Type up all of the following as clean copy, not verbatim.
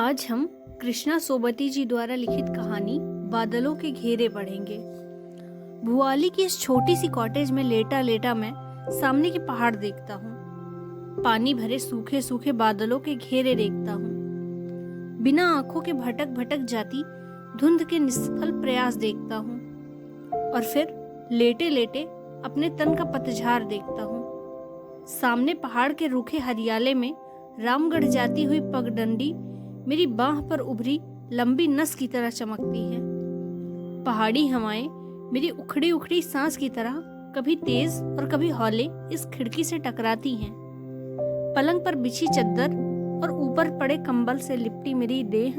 आज हम कृष्णा सोबती जी द्वारा लिखित कहानी बादलों के घेरे पढ़ेंगे। भुआली की इस छोटी सी कॉटेज में लेटा लेटा मैं सामने के पहाड़ देखता हूँ। पानी भरे सूखे सूखे बादलों के घेरे देखता हूँ। बिना आंखों के भटक भटक जाती धुंध के निष्फल प्रयास देखता हूँ और फिर लेटे लेटे अपने तन का पतझार देखता हूँ। सामने पहाड़ के रूखे हरियाले में रामगढ़ जाती हुई पगडंडी मेरी बाह पर उभरी लंबी नस की तरह चमकती है। पहाड़ी हवाएं मेरी उखड़ी उखड़ी सांस की तरह कभी तेज और कभी हौले इस खिड़की से टकराती हैं। पलंग पर बिछी चद्दर और ऊपर पड़े कंबल से लिपटी मेरी देह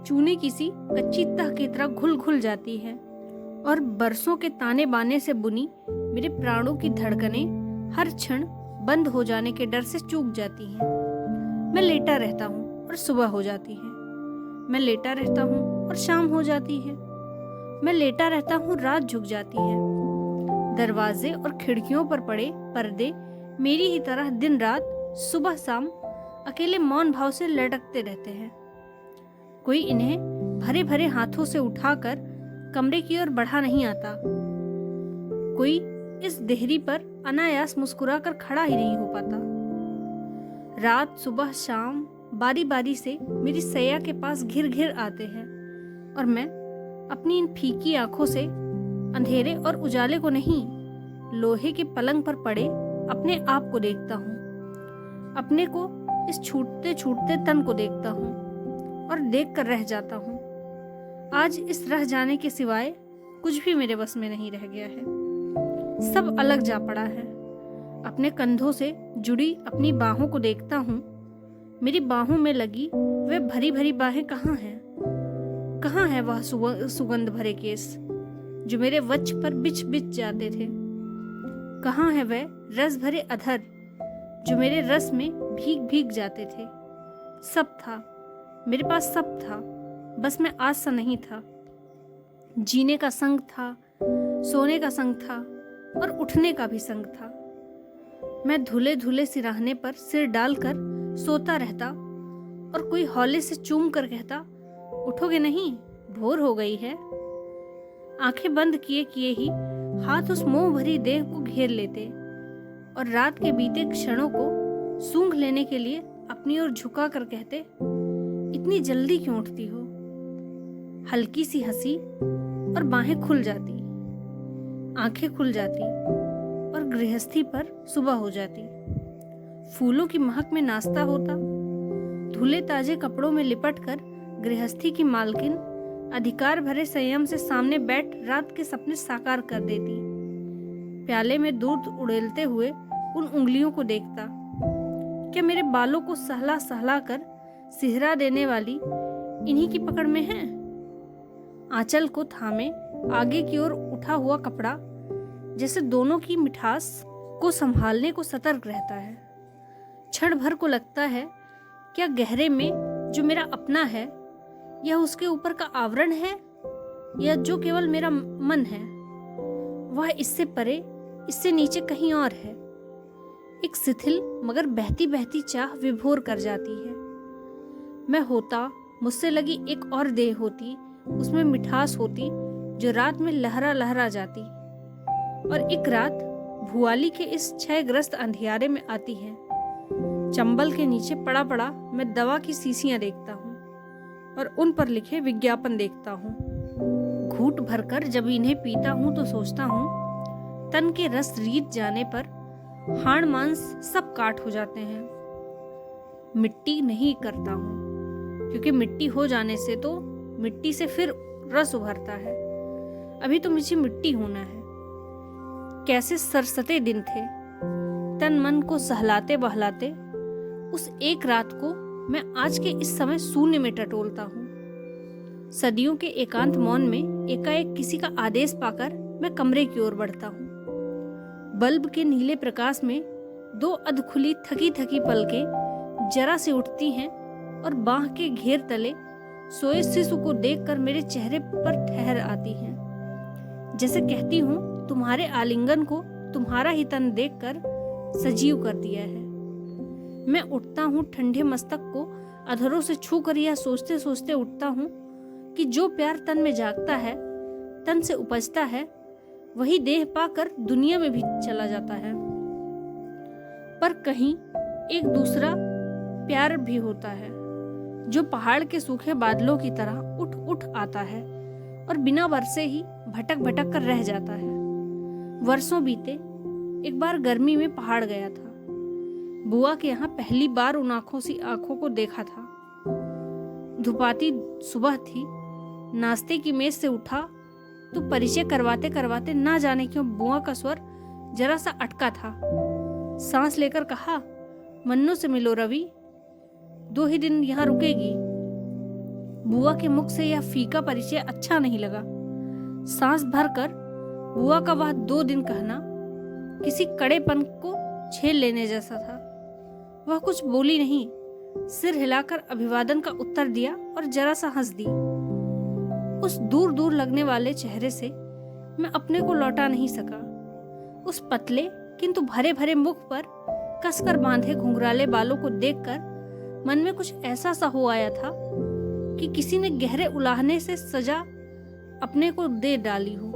चूने की सी कच्ची तह की तरह घुल घुल जाती है और बरसों के ताने बाने से बुनी मेरे प्राणों की धड़कनें हर क्षण बंद हो जाने के डर से चूक जाती हैं। मैं लेटा रहता हूँ और सुबह हो जाती है। मैं लेटा रहता हूँ और शाम हो जाती है। मैं लेटा रहता हूँ, रात झुक जाती है। दरवाजे और खिड़कियों पर पड़े पर्दे मेरी ही तरह दिन रात सुबह शाम अकेले मौन भाव से लटकते रहते हैं। कोई इन्हें भरे भरे हाथों से उठाकर कमरे की ओर बढ़ा नहीं आता। कोई इस देहरी पर अनायास मुस्कुराकर खड़ा ही नहीं हो पाता। रात सुबह शाम बारी बारी से मेरी सैया के पास घिर घिर आते हैं और मैं अपनी इन फीकी आंखों से अंधेरे और उजाले को नहीं, लोहे के पलंग पर पड़े अपने आप को देखता हूँ। अपने को इस छूटते छूटते तन को देखता हूँ और देख कर रह जाता हूँ। आज इस रह जाने के सिवाय कुछ भी मेरे बस में नहीं रह गया है। सब अलग जा पड़ा है। अपने कंधों से जुड़ी अपनी बाहों को देखता हूँ। मेरी बाहों में लगी वे भरी भरी बाहें कहाँ हैं? कहाँ है वह सुगंध भरे केस जो मेरे वक्ष पर बिछ बिछ जाते थे? कहाँ है वह रस भरे अधर जो मेरे रस में भीग भीग जाते थे? सब था, मेरे पास सब था, बस मैं आज सा नहीं था। जीने का संग था, सोने का संग था और उठने का भी संग था। मैं धुले धुले सिराहने पर सिर डालकर सोता रहता और कोई हौले से चूम कर कहता, उठोगे नहीं, भोर हो गई है। आंखें बंद किए किए ही हाथ उस मोह भरी देह को घेर लेते और रात के बीते क्षणों को सूंघ लेने के लिए अपनी ओर झुका कर कहते, इतनी जल्दी क्यों उठती हो? हल्की सी हंसी और बाहें खुल जाती, आंखें खुल जाती और गृहस्थी पर सुबह हो जाती। फूलों की महक में नाश्ता होता। धुले ताजे कपड़ों में लिपटकर गृहस्थी की मालकिन अधिकार भरे संयम से सामने बैठ रात के सपने साकार कर देती। प्याले में दूध उड़ेलते हुए उन उंगलियों को देखता। क्या मेरे बालों को सहला सहला कर सिहरा देने वाली इन्हीं की पकड़ में है? आंचल को थामे आगे की ओर उठा हुआ कपड़ा जैसे दोनों की मिठास को संभालने को सतर्क रहता है। क्षण भर को लगता है क्या गहरे में जो मेरा अपना है यह उसके ऊपर का आवरण है या जो केवल मेरा मन है वह इससे परे, इससे नीचे कहीं और है। एक शिथिल मगर बहती बहती चाह विभोर कर जाती है। मैं होता, मुझसे लगी एक और देह होती, उसमें मिठास होती जो रात में लहरा लहरा जाती और एक रात भुआली के इस क्षयग्रस्त अंधियारे में आती है। चंबल के नीचे पड़ा पड़ा मैं दवा की शीशियां देखता हूँ और उन पर लिखे विज्ञापन देखता हूँ। घूंट भरकर जब इन्हें पीता हूँ तो सोचता हूँ तन के रस रीत जाने पर हाड़ मांस सब काट हो जाते हैं। मिट्टी नहीं करता हूँ क्योंकि मिट्टी हो जाने से तो मिट्टी से फिर रस उभरता है। अभी तो मुझे मिट्टी होना है। कैसे सरसते दिन थे, तन मन को सहलाते बहलाते। उस एक रात को मैं आज के इस समय शून्य में टटोलता हूँ। सदियों के एकांत मौन में एकाएक किसी का आदेश पाकर मैं कमरे की ओर बढ़ता हूँ। बल्ब के नीले प्रकाश में दो अधखुली थकी थकी पलकें जरा से उठती हैं और बाह के घेर तले सोए शिशु को देखकर मेरे चेहरे पर ठहर आती हैं। जैसे कहती हूँ तुम्हारे आलिंगन को तुम्हारा ही तन देखकर सजीव कर दिया है। मैं उठता हूँ ठंडे मस्तक को अधरों से छू कर यह सोचते सोचते उठता हूँ कि जो प्यार तन में जागता है, तन से उपजता है, वही देह पाकर दुनिया में भी चला जाता है। पर कहीं एक दूसरा प्यार भी होता है जो पहाड़ के सूखे बादलों की तरह उठ उठ आता है और बिना बरसे ही भटक भटक कर रह जाता है। वर्षों बीते, एक बार गर्मी में पहाड़ गया था। बुआ के यहाँ पहली बार उन आंखों को देखा था। धुपाती सुबह थी। नाश्ते की मेज से उठा तो परिचय करवाते करवाते ना जाने क्यों बुआ का स्वर जरा सा अटका था। सांस लेकर कहा, मन्नू से मिलो रवि, 2 ही दिन यहाँ रुकेगी। बुआ के मुख से यह फीका परिचय अच्छा नहीं लगा। सांस भरकर बुआ का वह 2 दिन कहना किसी कड़ेपन को झेल लेने जैसा था। वह कुछ बोली नहीं, सिर हिलाकर अभिवादन का उत्तर दिया और जरा सा हंस दी। उस दूर दूर लगने वाले चेहरे से मैं अपने को लौटा नहीं सका। उस पतले किंतु भरे भरे मुख पर कसकर बांधे घुंघराले बालों को देखकर मन में कुछ ऐसा सा हो आया था कि किसी ने गहरे उलाहने से सजा अपने को दे डाली हो।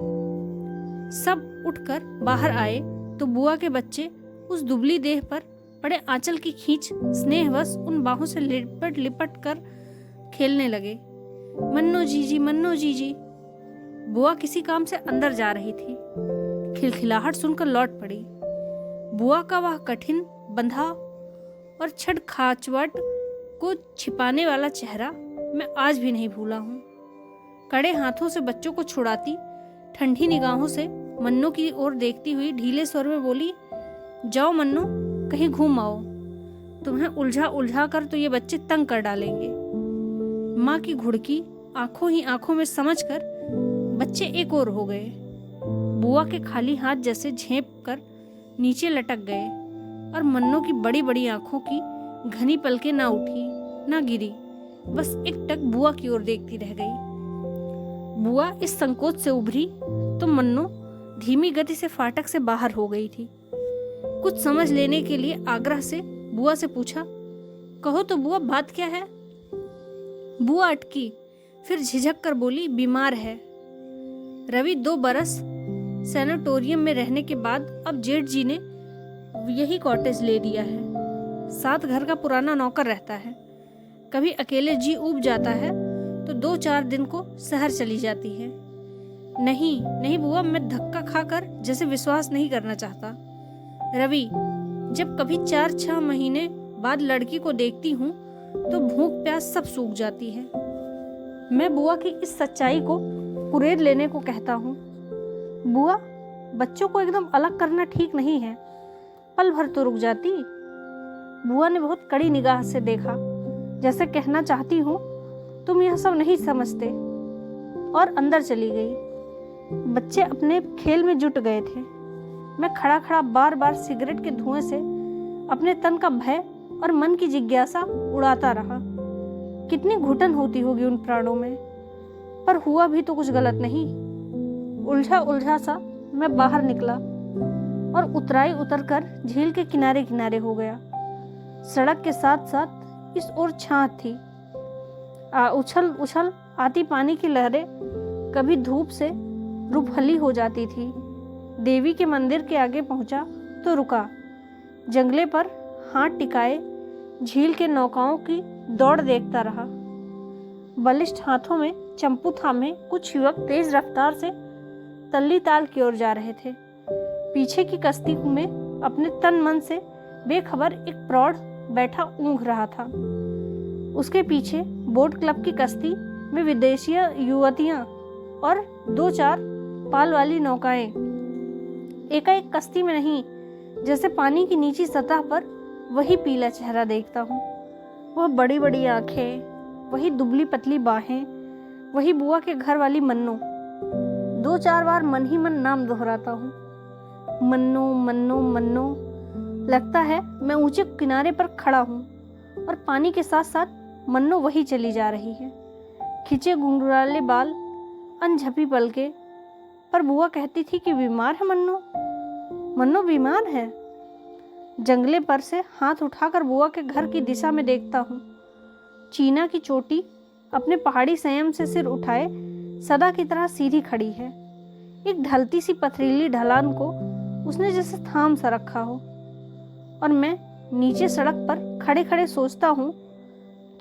सब उठकर बाहर आए तो बुआ के बच्चे उस दुबली देह पर पड़े आंचल की खींच स्नेहवश उन बाहों से लिपट लिपट कर खेलने लगे। मन्नो जीजी, मन्नो जीजी। बुआ किसी काम से अंदर जा रही थी। खिलखिलाहट सुनकर लौट पड़ी। बुआ का वह कठिन बंधा और छड़ खाचवट को छिपाने वाला चेहरा मैं आज भी नहीं भूला हूँ। कड़े हाथों से बच्चों को छुड़ाती, ठंडी निगाहों से मन्नो की ओर देखती हुई ढीले स्वर में बोली, जाओ मन्नो, कहीं घूम आओ। तुम्हें उलझा उलझा कर तो ये बच्चे तंग कर डालेंगे। माँ की घुड़की आंखों ही आंखों में समझकर बच्चे एक ओर हो गए। बुआ के खाली हाथ जैसे झेप कर नीचे लटक गए और मन्नो की बड़ी बड़ी आंखों की घनी पलकें ना उठी ना गिरी, बस एकटक बुआ की ओर देखती रह गई। बुआ इस संकोच से उभरी तो मन्नो धीमी गति से फाटक से बाहर हो गई थी। कुछ समझ लेने के लिए आग्रह से बुआ से पूछा, कहो तो बुआ, बात क्या है? बुआ अटकी, फिर झिझक कर बोली, बीमार है। रवि 2 बरस सैनिटोरियम में रहने के बाद अब जेठ जी ने यही कॉटेज ले लिया है। साथ घर का पुराना नौकर रहता है। कभी अकेले जी ऊब जाता है तो 2-4 दिन को शहर चली जाती है। नहीं नहीं बुआ, मैं धक्का खाकर जैसे विश्वास नहीं करना चाहता। रवि, जब कभी 4-6 महीने बाद लड़की को देखती हूँ तो भूख प्यास सब सूख जाती है। मैं बुआ की इस सच्चाई को कुरेद लेने को कहता हूँ। बुआ, बच्चों को एकदम अलग करना ठीक नहीं है, पल भर तो रुक जाती। बुआ ने बहुत कड़ी निगाह से देखा, जैसे कहना चाहती हूँ तुम यह सब नहीं समझते, और अंदर चली गई। बच्चे अपने खेल में जुट गए थे। मैं खड़ा खड़ा बार बार सिगरेट के धुएं से अपने तन का भय और मन की जिज्ञासा उड़ाता रहा। कितनी घुटन होती होगी उन प्राणों में, पर हुआ भी तो कुछ गलत नहीं। उलझा उलझा सा मैं बाहर निकला और उतराई उतरकर झील के किनारे किनारे हो गया। सड़क के साथ साथ इस ओर छात थी। उछल उछल आती पानी की लहरें कभी धूप से रुपहली हो जाती थी। देवी के मंदिर के आगे पहुंचा तो रुका। जंगले पर हाथ टिकाए झील के नौकाओं की दौड़ देखता रहा। बलिष्ठ हाथों में चंपू थामे कुछ युवक तेज रफ्तार से तल्ली ताल की ओर जा रहे थे। पीछे की कश्ती में अपने तन मन से बेखबर एक प्रौढ़ बैठा ऊँघ रहा था। उसके पीछे बोट क्लब की कश्ती में विदेशी युवतियां और 2-4 पाल वाली नौकाएं। एकाएक कश्ती में नहीं, जैसे पानी की नीची सतह पर वही पीला चेहरा देखता हूँ। वह बड़ी बड़ी आंखें, वही दुबली पतली बाहें, वही बुआ के घर वाली मन्नो। 2-4 बार मन ही मन नाम दोहराता हूँ, मन्नो मन्नो मन्नो। लगता है मैं ऊंचे किनारे पर खड़ा हूँ और पानी के साथ साथ मन्नो वही चली जा रही है। खिंचे घुंघराले बाल, अनझपी पलके। पर बुआ कहती थी कि बीमार है मन्नो, मन्नो बीमार है। जंगले पर से हाथ उठाकर बुआ के घर की दिशा में देखता हूँ। चीना की चोटी अपने पहाड़ी संयम से सिर उठाए सदा की तरह सीधी खड़ी है। एक ढलती सी पथरीली ढलान को उसने जैसे थाम सा रखा हो, और मैं नीचे सड़क पर खड़े खड़े सोचता हूँ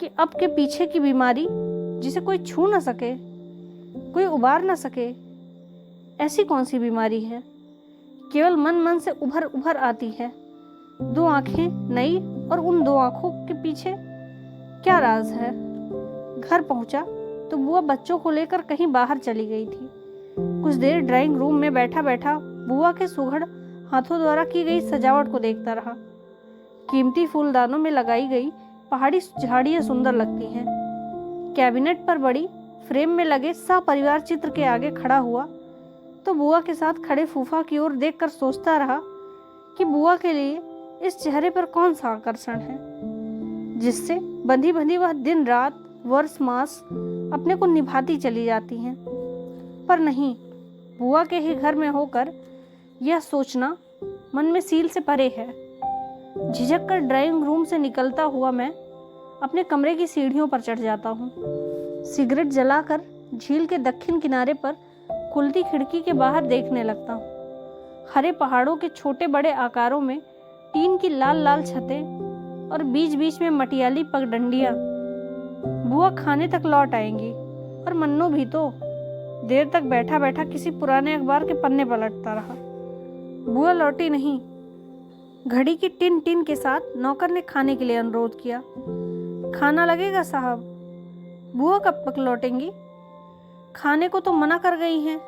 कि अब के पीछे की बीमारी जिसे कोई छू न सके, कोई उबार न सके, ऐसी कौन सी बीमारी है? केवल मन मन से उभर उभर आती है। दो आंखें नई, और उन दो आंखों के पीछे क्या राज है? घर पहुंचा तो बुआ बच्चों को लेकर कहीं बाहर चली गई थी। कुछ देर ड्राइंग रूम में बैठा बैठा बुआ के सुघड़ हाथों द्वारा की गई सजावट को देखता रहा। कीमती फूलदानों में लगाई गई पहाड़ी झाड़ियां सुंदर लगती हैं। कैबिनेट पर बड़ी फ्रेम में लगे सपरिवार चित्र के आगे खड़ा हुआ तो बुआ के साथ खड़े फूफा की ओर देखकर सोचता रहा कि बुआ के लिए इस चेहरे पर कौन सा आकर्षण है जिससे बंधी बंधी वह दिन रात वर्ष मास अपने को निभाती चली जाती हैं। पर नहीं, बुआ के ही घर में होकर यह सोचना मन में सील से परे है। झिझक कर ड्राइंग रूम से निकलता हुआ मैं अपने कमरे की सीढ़ियों पर चढ़ जाता हूँ। सिगरेट जलाकर झील के दक्षिण किनारे पर खुलती खिड़की के बाहर देखने लगता हूँ। हरे पहाड़ों के छोटे बड़े आकारों में टीन की लाल लाल छतें और बीच बीच में मटियाली पगडंडियाँ। बुआ खाने तक लौट आएंगी, और मन्नू भी तो देर तक बैठा बैठा किसी पुराने अखबार के पन्ने पलटता रहा। बुआ लौटी नहीं। घड़ी की टिन टिन के साथ नौकर ने खाने के लिए अनुरोध किया। खाना लगेगा साहब? बुआ कब तक लौटेंगी? खाने को तो मना कर गई हैं।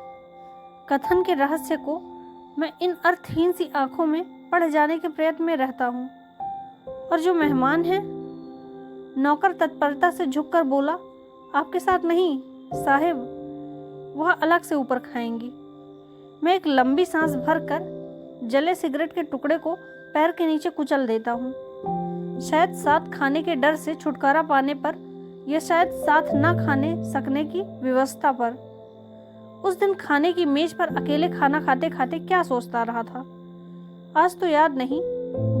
कथन के रहस्य को मैं इन अर्थहीन सी आंखों में पढ़ जाने के प्रयत्न में रहता हूँ। और जो मेहमान हैं, नौकर तत्परता से झुककर बोला, आपके साथ नहीं साहिब, वह अलग से ऊपर खाएंगी। मैं एक लंबी सांस भरकर जले सिगरेट के टुकड़े को पैर के नीचे कुचल देता हूँ। शायद साथ खाने के डर से छुटकारा पाने पर, या शायद साथ न खाने सकने की व्यवस्था पर। उस दिन खाने की मेज पर अकेले खाना खाते खाते क्या सोचता रहा था आज तो याद नहीं।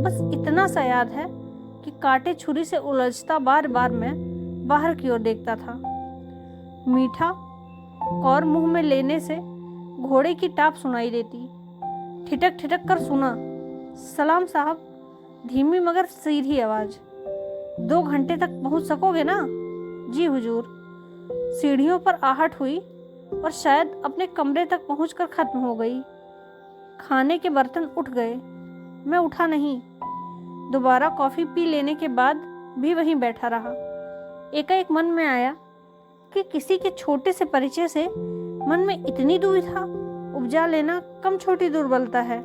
बस इतना सा याद है कि कांटे छुरी से उलझता बार बार मैं बाहर की ओर देखता था। मीठा और मुंह में लेने से घोड़े की टाप सुनाई देती। ठिठक ठिठक कर सुना, सलाम साहब, धीमी मगर सीधी आवाज। 2 घंटे तक पहुंच सकोगे ना? जी हुजूर। सीढ़ियों पर आहट हुई और शायद अपने कमरे तक पहुंचकर खत्म हो गई। खाने के बर्तन उठ गए। मैं उठा नहीं। दोबारा कॉफी पी लेने के बाद भी वहीं बैठा रहा। एकाएक मन में आया कि किसी के छोटे से परिचय से मन में इतनी दुविधा उपजा लेना कम छोटी दुर्बलता है।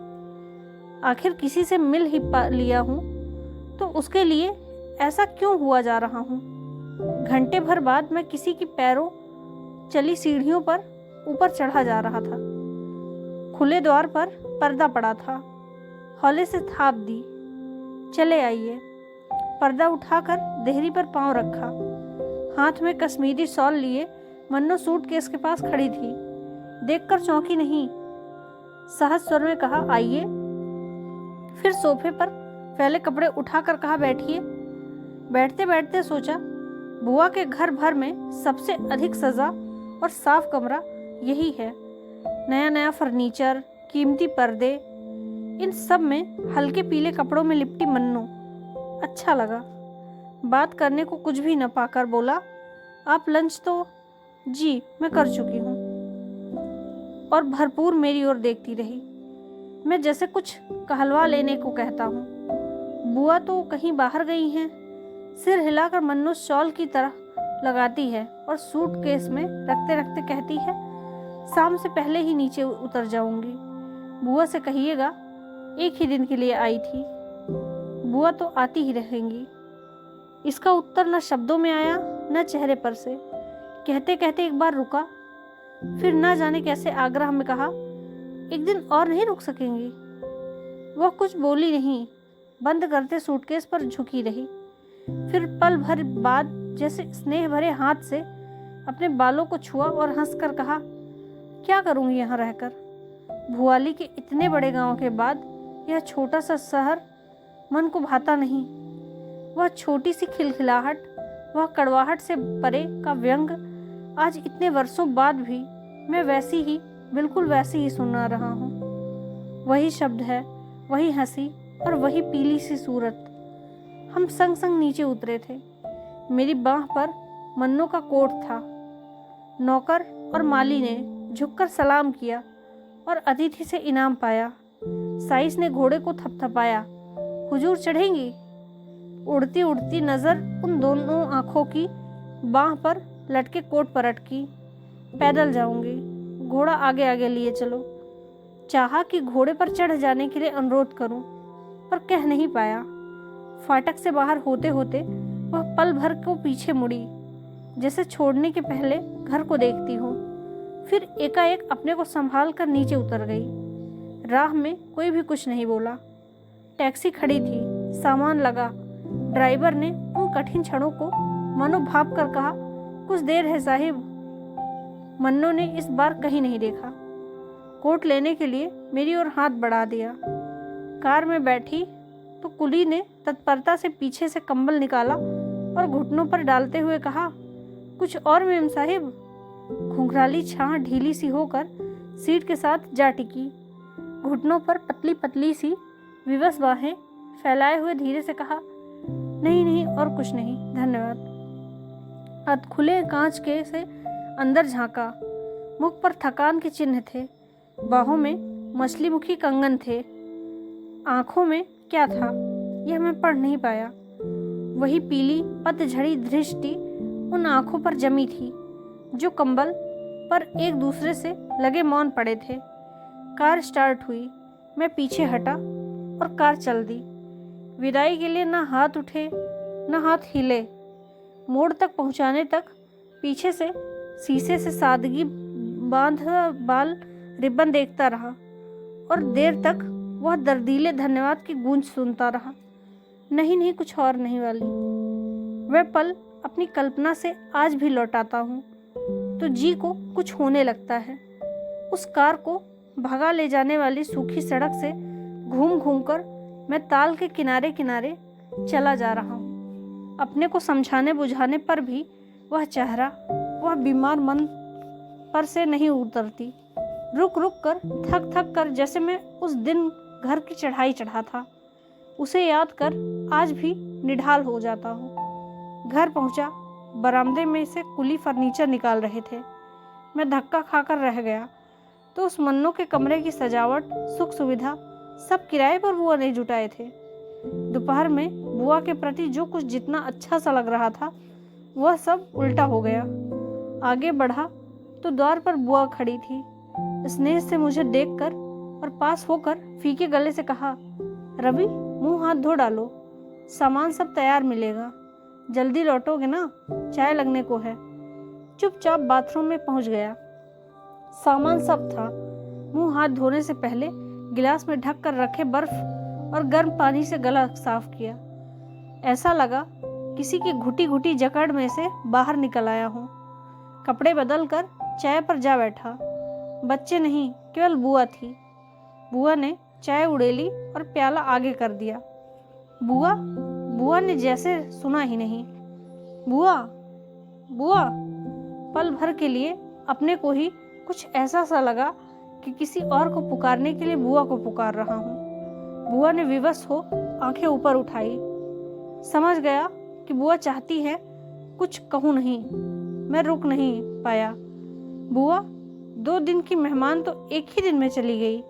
आखिर किसी से मिल ही लिया हूँ तो उसके लिए ऐसा क्यों हुआ जा रहा हूँ। घंटे भर बाद मैं किसी की पैरों चली सीढ़ियों पर ऊपर चढ़ा जा रहा था। खुले द्वार पर पर्दा पड़ा था। हौले से थाप दी, चले आइए। पर्दा उठाकर देहरी पर पांव रखा। हाथ में कश्मीरी शॉल लिए मन्नो सूटकेस के पास खड़ी थी। देखकर चौंकी नहीं, सहज स्वर में कहा, आइए। फिर सोफे पर फैले कपड़े उठाकर कहा, बैठिए। बैठते बैठते सोचा, बुआ के घर भर में सबसे अधिक सजा और साफ कमरा यही है। नया नया फर्नीचर, कीमती पर्दे, इन सब में हल्के पीले कपड़ों में लिपटी मन्नू। अच्छा लगा। बात करने को कुछ भी न पाकर बोला, आप लंच तो? जी मैं कर चुकी हूँ। और भरपूर मेरी ओर देखती रही। मैं जैसे कुछ कहलवा लेने को कहता हूँ। बुआ तो कहीं बाहर गई हैं। सिर हिलाकर मन्नू शॉल की तरह लगाती है और सूटकेस में रखते रखते कहती है, शाम से पहले ही नीचे उतर जाऊंगी। बुआ से कहिएगा एक ही दिन के लिए आई थी। बुआ तो आती ही रहेंगी। इसका उत्तर न शब्दों में आया न चेहरे पर से। कहते कहते एक बार रुका, फिर न जाने कैसे आग्रह में कहा, एक दिन और नहीं रुक सकेंगी? वह कुछ बोली नहीं, बंद करते सूटकेस पर झुकी रही। फिर पल भर बाद जैसे स्नेह भरे हाथ से अपने बालों को छुआ और हंसकर कहा, क्या करूंगी यहाँ रहकर? भुआली के इतने बड़े गांव के बाद यह छोटा सा शहर मन को भाता नहीं। वह छोटी सी खिलखिलाहट वह कड़वाहट से परे का व्यंग आज इतने वर्षों बाद भी मैं वैसी ही, बिल्कुल वैसी ही सुना रहा हूँ। वही शब्द है, वही हंसी और वही पीली सी सूरत। हम संग संग नीचे उतरे थे। मेरी बांह पर मन्नों का कोट था। नौकर और माली ने झुककर सलाम किया और अतिथि से इनाम पाया। साइस ने घोड़े को थपथपाया। हुजूर चढ़ेंगी? उड़ती उड़ती नजर उन दोनों आंखों की बांह पर लटके कोट पर अटकी। पैदल जाऊंगी, घोड़ा आगे आगे लिए चलो। चाहा कि घोड़े पर चढ़ जाने के लिए अनुरोध करूं, पर कह नहीं पाया। फाटक से बाहर होते होते वह पल भर को पीछे मुड़ी, जैसे छोड़ने के पहले घर को देखती हूँ। फिर एकाएक अपने को संभाल कर नीचे उतर गई। राह में कोई भी कुछ नहीं बोला। टैक्सी खड़ी थी, सामान लगा। ड्राइवर ने उन कठिन क्षणों को मानो भाप कर कहा, कुछ देर है साहिब। मन्नू ने इस बार कहीं नहीं देखा। कोट लेने के लिए मेरी ओर हाथ बढ़ा दिया। कार में बैठी तो कुली ने तत्परता से पीछे से कंबल निकाला और घुटनों पर डालते हुए कहा, कुछ और मेम साहिब। घुंघराली छां ढीली सी होकर सीट के साथ जा टिकी। घुटनों पर पतली पतली सी विवश बाहें फैलाए हुए धीरे से कहा, नहीं नहीं और कुछ नहीं, धन्यवाद। खुले कांच के से अंदर झांका। मुख पर थकान के चिन्ह थे। बाहों में मछली मुखी कंगन थे। आंखों में क्या था यह मैं पढ़ नहीं पाया। वही पीली पतझड़ी दृष्टि उन आंखों पर जमी थी जो कंबल पर एक दूसरे से लगे मौन पड़े थे। कार स्टार्ट हुई। मैं पीछे हटा और कार चल दी। विदाई के लिए ना हाथ उठे ना हाथ हिले। मोड़ तक पहुंचाने तक पीछे से शीशे से सादगी बांध बाल रिबन देखता रहा और देर तक वह दर्दीले धन्यवाद की गूंज सुनता रहा। नहीं नहीं, कुछ और नहीं वाली। वह पल अपनी कल्पना से आज भी लौटाता हूँ तो जी को कुछ होने लगता है। उस कार को भगा ले जाने वाली सूखी सड़क से घूम घूम कर मैं ताल के किनारे किनारे चला जा रहा हूँ। अपने को समझाने बुझाने पर भी वह चेहरा, वह बीमार मन पर से नहीं उतरती। रुक रुक कर, थक थक कर, जैसे मैं उस दिन घर की चढ़ाई चढ़ा था। उसे याद कर आज भी निढाल हो जाता हूँ। घर पहुँचा। बरामदे में से कुली फर्नीचर निकाल रहे थे। मैं धक्का खाकर रह गया तो उस मन्नों के कमरे की सजावट, सुख सुविधा सब किराए पर बुआ ने जुटाए थे। दोपहर में बुआ के प्रति जो कुछ जितना अच्छा सा लग रहा था वह सब उल्टा हो गया। आगे बढ़ा तो द्वार पर बुआ खड़ी थी। स्नेह से मुझे देखकर और पास होकर फीके गले से कहा, रवि मुंह हाथ धो डालो, सामान सब तैयार मिलेगा, जल्दी लौटोगे ना, चाय लगने को है। चुपचाप बाथरूम में पहुंच गया। सामान सब था। मुंह हाथ धोने से पहले गिलास में ढक कर रखे बर्फ और गर्म पानी से गला साफ किया। ऐसा लगा किसी की घुटी घुटी जकड़ में से बाहर निकल आया हूँ। कपड़े बदल कर चाय पर जा बैठा। बच्चे नहीं, केवल बुआ थी। बुआ ने चाय उड़ेली और प्याला आगे कर दिया। बुआ बुआ ने जैसे सुना ही नहीं। बुआ बुआ। पल भर के लिए अपने को ही कुछ ऐसा सा लगा कि किसी और को पुकारने के लिए बुआ को पुकार रहा हूँ। बुआ ने विवश हो आंखें ऊपर उठाई। समझ गया कि बुआ चाहती है कुछ कहूँ नहीं। मैं रुक नहीं पाया। बुआ 2 दिन की मेहमान तो एक ही दिन में चली गई।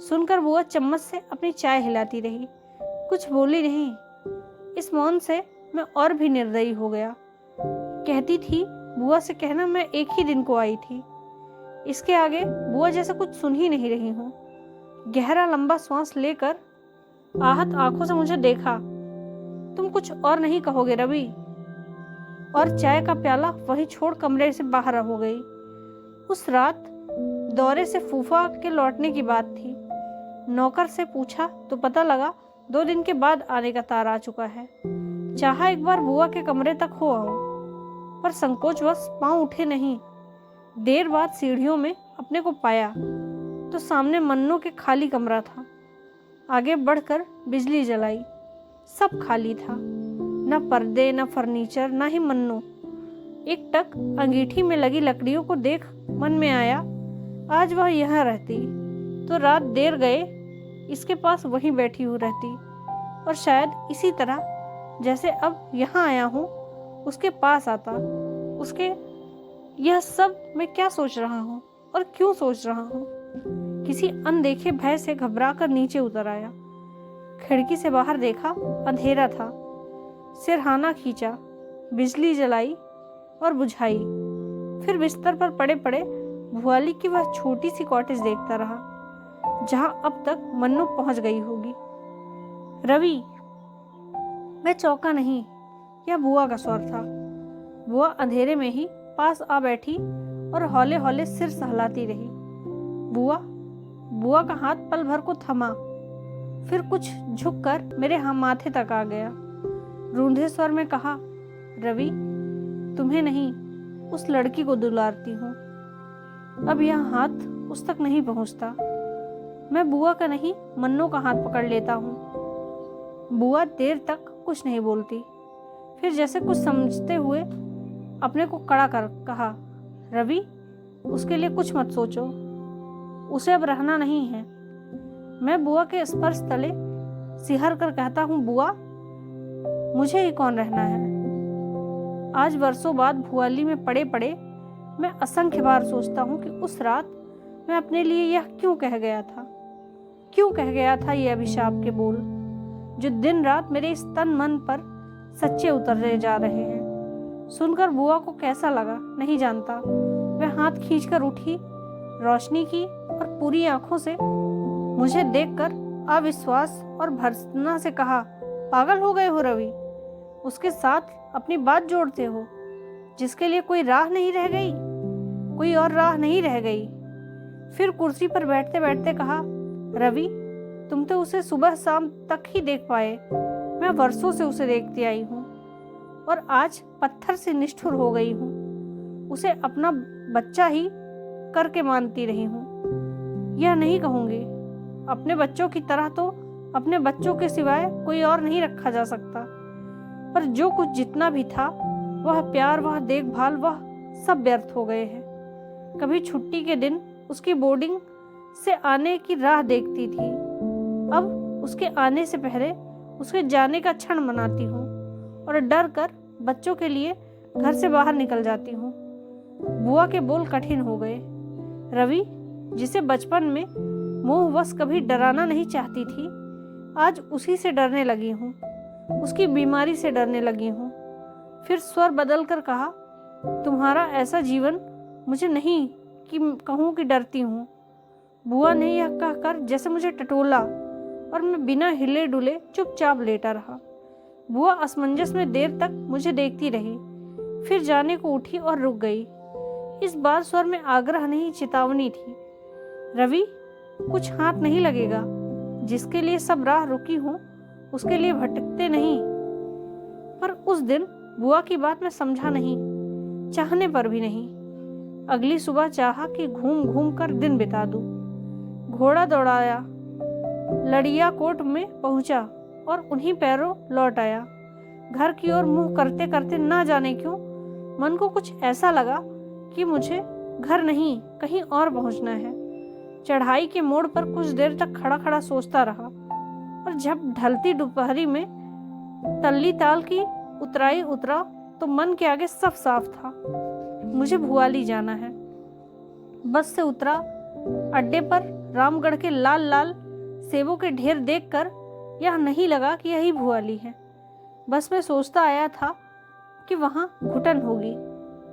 सुनकर बुआ चम्मच से अपनी चाय हिलाती रही, कुछ बोली नहीं। इस मौन से मैं और भी निर्दयी हो गया। कहती थी बुआ से कहना मैं एक ही दिन को आई थी। इसके आगे बुआ जैसे कुछ सुन ही नहीं रही हूँ। गहरा लंबा श्वास लेकर आहत आंखों से मुझे देखा। तुम कुछ और नहीं कहोगे रवि? और चाय का प्याला वहीं छोड़ कमरे से बाहर हो गई। उस रात दौरे से फूफा के लौटने की बात थी। नौकर से पूछा तो पता लगा 2 दिन के बाद आने का तार आ चुका है। चाहा एक बार बुआ के कमरे तक हो आऊं, पर संकोचवश पांव उठे नहीं। देर बाद सीढ़ियों में अपने को पाया तो सामने मन्नों के खाली कमरा था। आगे बढ़कर बिजली जलाई। सब खाली था। न पर्दे, न फर्नीचर, न ही मन्नू। एक टक अंगीठी में लगी लकड़ियों को देख मन में आया, आज वह यहाँ रहती तो रात देर गए इसके पास वहीं बैठी हुई रहती, और शायद इसी तरह जैसे अब यहाँ आया हूँ उसके पास आता। उसके यह सब मैं क्या सोच रहा हूँ और क्यों सोच रहा हूँ? किसी अनदेखे भय से घबराकर नीचे उतर आया। खिड़की से बाहर देखा, अंधेरा था। सिरहाना खींचा, बिजली जलाई और बुझाई। फिर बिस्तर पर पड़े पड़े भुआली की वह छोटी सी कॉटेज देखता रहा जहां अब तक मन्नू पहुंच गई होगी। रवि! मैं चौंका नहीं, यह बुआ का स्वर था। बुआ अंधेरे में ही पास आ बैठी और हौले हौले सिर सहलाती रही। बुआ का हाथ पल भर को थमा, फिर कुछ झुककर मेरे माथे तक आ गया। रूंधे स्वर में कहा, रवि, तुम्हें नहीं, उस लड़की को दुलारती हूँ। अब यह हाथ उस तक नहीं पहुँचता। मैं बुआ का नहीं, मन्नू का हाथ पकड़ लेता हूँ। बुआ देर तक कुछ नहीं बोलती, फिर जैसे कुछ समझते हुए अपने को कड़ा कर कहा, रवि, उसके लिए कुछ मत सोचो, उसे अब रहना नहीं है। मैं बुआ के स्पर्श तले सिहर कर कहता हूँ, बुआ, मुझे ही कौन रहना है? आज वर्षों बाद भुआली में पड़े पड़े मैं असंख्य बार सोचता हूँ कि उस रात मैं अपने लिए यह क्यों कह गया था ये अभिशाप के बोल जो दिन रात मेरे इस तन मन पर सच्चे उतरते जा रहे हैं। सुनकर बुआ को कैसा लगा नहीं जानता। वह हाथ खींचकर उठी, रोशनी की और पूरी आंखों से मुझे देखकर अविश्वास और भर्त्सना से कहा, पागल हो गए हो रवि? उसके साथ अपनी बात जोड़ते हो जिसके लिए कोई राह नहीं रह गई, कोई और राह नहीं रह गई। फिर कुर्सी पर बैठते बैठते कहा, रवि, तुम तो उसे सुबह शाम तक ही देख पाए, मैं वर्षों से उसे देखती आई हूँ और आज पत्थर से निष्ठुर हो गई हूँ। उसे अपना बच्चा ही करके मानती रही हूँ। यह नहीं कहूँगी, अपने बच्चों की तरह तो अपने बच्चों के सिवाय कोई और नहीं रखा जा सकता, पर जो कुछ जितना भी था, वह प्यार, वह देखभाल, वह सब व्यर्थ हो गए हैं। कभी छुट्टी के दिन उसकी बोर्डिंग से आने की राह देखती थी, अब उसके आने से पहले उसके जाने का क्षण मनाती हूँ और डर कर बच्चों के लिए घर से बाहर निकल जाती हूँ। बुआ के बोल कठिन हो गए। रवि, जिसे बचपन में मोहवश कभी डराना नहीं चाहती थी, आज उसी से डरने लगी हूँ, उसकी बीमारी से डरने लगी हूँ। फिर स्वर बदल कर कहा, तुम्हारा ऐसा जीवन मुझे नहीं कि कहूँ कि डरती हूँ। बुआ ने यह कहकर जैसे मुझे टटोला और मैं बिना हिले डुले चुपचाप लेटा रहा। बुआ असमंजस में देर तक मुझे देखती रही, फिर जाने को उठी और रुक गई। इस बार स्वर में आग्रह नहीं, चितावनी थी। रवि, कुछ हाथ नहीं लगेगा। जिसके लिए सब राह रुकी हूँ उसके लिए भटकते नहीं। पर उस दिन बुआ की बात मैं समझा नहीं, चाहने पर भी नहीं। अगली सुबह चाहा कि घूम घूम कर दिन बिता दूं। घोड़ा दौड़ाया, लड़िया कोट में पहुंचा और उन्हीं पैरों लौट आया। घर की ओर मुंह करते करते ना जाने क्यों मन को कुछ ऐसा लगा कि मुझे घर नहीं कहीं और पहुंचना है। चढ़ाई के मोड़ पर कुछ देर तक खड़ा खड़ा सोचता रहा और जब ढलती दोपहरी में तल्ली ताल की उतराई उतरा तो मन के आगे सब साफ था। मुझे भुआली जाना है। बस से उतरा। अड्डे पर रामगढ़ के लाल लाल सेबों के ढेर देखकर यह नहीं लगा कि यही भुआली है। बस में सोचता आया था कि वहां घुटन होगी,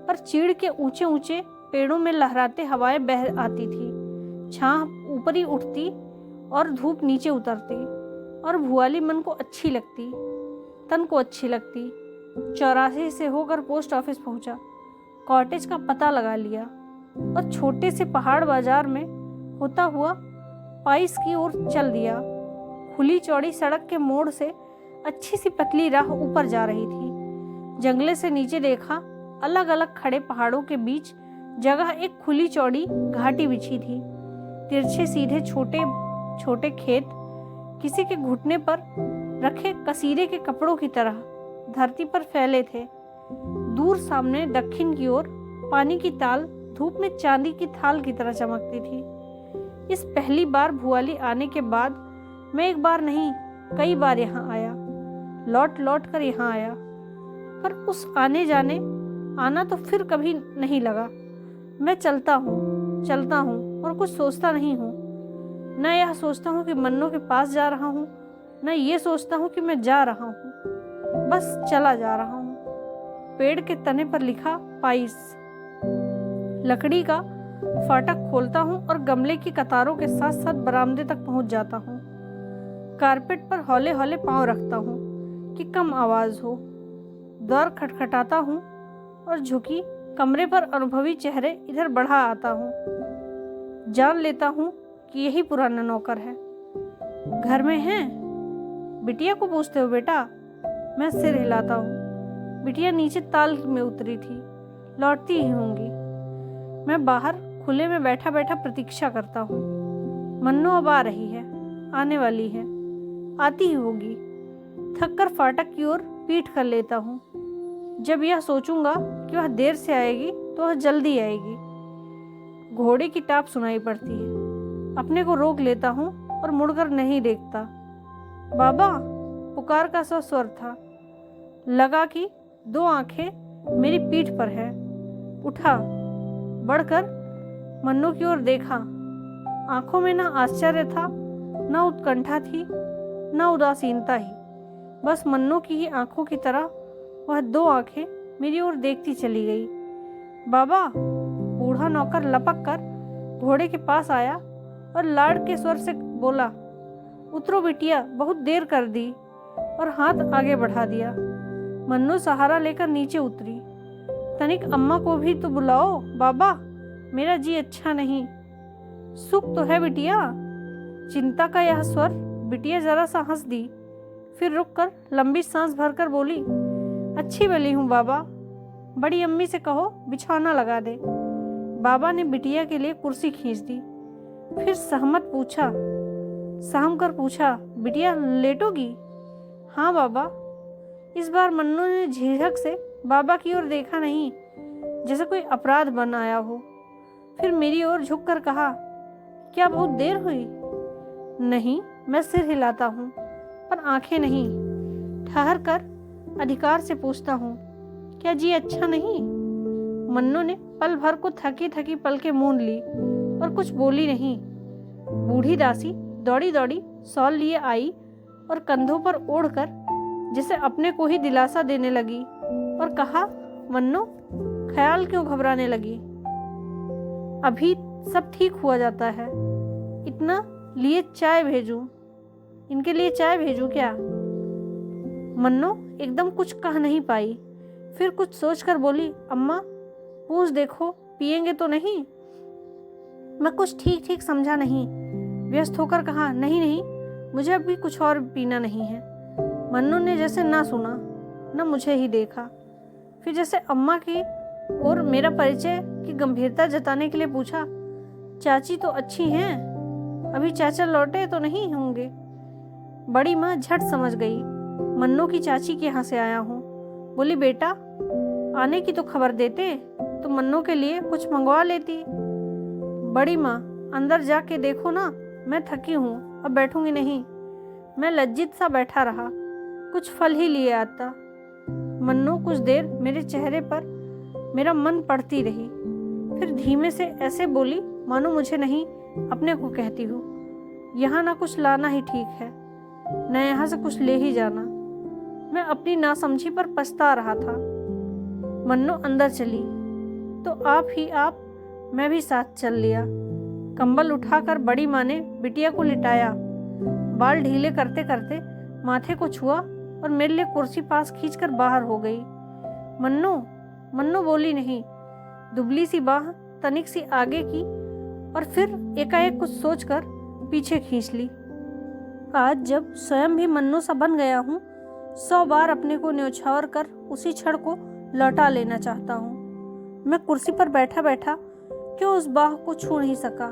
पर चीड़ के ऊंचे ऊंचे पेड़ों में लहराते हवाएं बह आती थी। छाह ऊपरी उठती और धूप नीचे उतरती और भुआली मन को अच्छी लगती, तन को अच्छी लगती। 84 से होकर पोस्ट ऑफिस पहुंचा, कॉटेज का पता लगा लिया और छोटे से पहाड़ बाजार में होता हुआ पाइस की ओर चल दिया। खुली चौड़ी सड़क के मोड़ से अच्छी सी पतली राह ऊपर जा रही थी। जंगले से नीचे देखा, अलग अलग खड़े पहाड़ों के बीच जगह एक खुली चौड़ी घाटी बिछी थी। तिरछे सीधे छोटे छोटे खेत, किसी के घुटने पर रखे कसीरे के कपड़ों की तरह धरती पर फैले थे। दूर सामने दक्षिण की ओर पानी की ताल धूप में चांदी की थाल की तरह चमकती थी। इस पहली बार भुआली आने के बाद मैं एक बार नहीं कई बार यहाँ आया, लौट लौट कर यहाँ आया, पर उस आने जाने आना तो फिर कभी नहीं लगा। मैं चलता हूँ और कुछ सोचता नहीं हूँ। न यह सोचता हूँ कि मन्नू के पास जा रहा हूँ, न ये सोचता हूँ कि मैं जा रहा हूँ, बस चला जा रहा हूँ। पेड़ के तने पर लिखा पाइस। लकड़ी का फाटक खोलता हूँ और गमले की कतारों के साथ साथ बरामदे तक पहुँच जाता हूँ। कारपेट पर हौले हौले पाँव रखता हूँ कि कम आवाज़ हो। द्वार खटखटाता हूँ और झुकी कमरे पर अनुभवी चेहरे इधर बढ़ा आता हूँ। जान लेता हूँ कि यही पुराना नौकर है। घर में है? बिटिया को पूछते हो बेटा? मैं सिर हिलाता हूँ। बिटिया नीचे ताल में उतरी थी, लौटती ही होंगी। मैं बाहर खुले में बैठा बैठा प्रतीक्षा करता हूँ। मन्नू अब आ रही है, आने वाली है, आती ही होगी। थक कर फाटक की ओर पीठ कर लेता हूँ। जब यह सोचूंगा कि वह देर से आएगी तो वह जल्दी आएगी। घोड़े की टाप सुनाई पड़ती है। अपने को रोक लेता हूँ और मुड़कर नहीं देखता। बाबा, पुकार का सा स्वर था। लगा कि दो आंखें मेरी पीठ पर है। उठा, बढ़कर मन्नू की ओर देखा। आंखों में न आश्चर्य था, न उत्कंठा थी, न उदासीनता ही। बस मन्नू की ही आंखों की तरह वह दो आंखें मेरी ओर देखती चली गई। बाबा, बूढ़ा नौकर लपक कर घोड़े के पास आया और लाड़ के स्वर से बोला, उतरो बिटिया, बहुत देर कर दी, और हाथ आगे बढ़ा दिया। मन्नू सहारा लेकर नीचे उतरी। तनिक अम्मा को भी तो बुलाओ बाबा, मेरा जी अच्छा नहीं। सुख तो है बिटिया? चिंता का यह स्वर। बिटिया जरा सा हंस दी, फिर रुककर लंबी सांस भरकर बोली, अच्छी भली हूँ बाबा, बड़ी अम्मी से कहो बिछौना लगा दे। बाबा ने बिटिया के लिए कुर्सी खींच दी। फिर सहम कर पूछा, बिटिया लेटोगी? हाँ बाबा। इस बार मन्नू ने झिझक से बाबा की ओर देखा नहीं, जैसे कोई अपराध बन आया हो। फिर मेरी ओर झुककर कहा, क्या बहुत देर हुई? नहीं, मैं सिर हिलाता हूँ, पर आंखें नहीं। ठहर कर अधिकार से पूछता हूँ, क्या जी अच्छा नहीं? मन्नू ने पल भर को थकी थकी पलकें मूंद ली और कुछ बोली नहीं। बूढ़ी दासी दौड़ी दौड़ी शॉल लिए आई और कंधों पर ओढ़कर जैसे अपने को ही दिलासा देने लगी और कहा, मन्नू, ख्याल क्यों घबराने लगी? अभी सब ठीक हुआ जाता है। इतना लिए चाय भेजूं? इनके लिए चाय भेजूं क्या? मन्नू एकदम कुछ कह नहीं पाई, फिर कुछ सोचकर बोली, अम्मा, पूछ देखो पिएंगे तो नहीं? मैं कुछ ठीक ठीक समझा नहीं। व्यस्त होकर कहा, नहीं नहीं, मुझे अभी कुछ और पीना नहीं है। मन्नू ने जैसे ना सुना न मुझे ही देखा। फिर जैसे अम्मा की और मेरा परिचय की गंभीरता जताने के लिए पूछा, चाची तो अच्छी हैं? अभी चाचा लौटे तो नहीं होंगे? बड़ी माँ झट समझ गई मन्नू की चाची के यहाँ से आया हूँ। बोली, बेटा, आने की तो खबर देते तो मन्नू के लिए कुछ मंगवा लेती। बड़ी माँ, अंदर जाके देखो ना, मैं थकी हूँ, अब बैठूंगी नहीं। मैं लज्जित सा बैठा रहा, कुछ फल ही लिए आता। मन्नू कुछ देर मेरे चेहरे पर मेरा मन पड़ती रही, फिर धीमे से ऐसे बोली मानो मुझे नहीं अपने को कहती हो, यहाँ ना कुछ लाना ही ठीक है, न यहाँ से कुछ ले ही जाना। मैं अपनी नासमझी पर पछता रहा था। मन्नू अंदर चली तो आप मैं भी साथ चल लिया। कंबल उठाकर बड़ी माँ ने बिटिया को लिटाया, बाल ढीले करते करते माथे को छुआ और मेरे लिए कुर्सी पास खींचकर बाहर हो गई। मन्नू बोली नहीं। दुबली सी बाह तनिक सी आगे की और फिर एकाएक कुछ सोचकर पीछे खींच ली। आज जब स्वयं भी मन्नू सा बन गया हूँ, 100 बार अपने को न्योछावर कर उसी क्षण को लौटा लेना चाहता हूँ। मैं कुर्सी पर बैठा बैठा क्यों उस बाह को छू नहीं सका,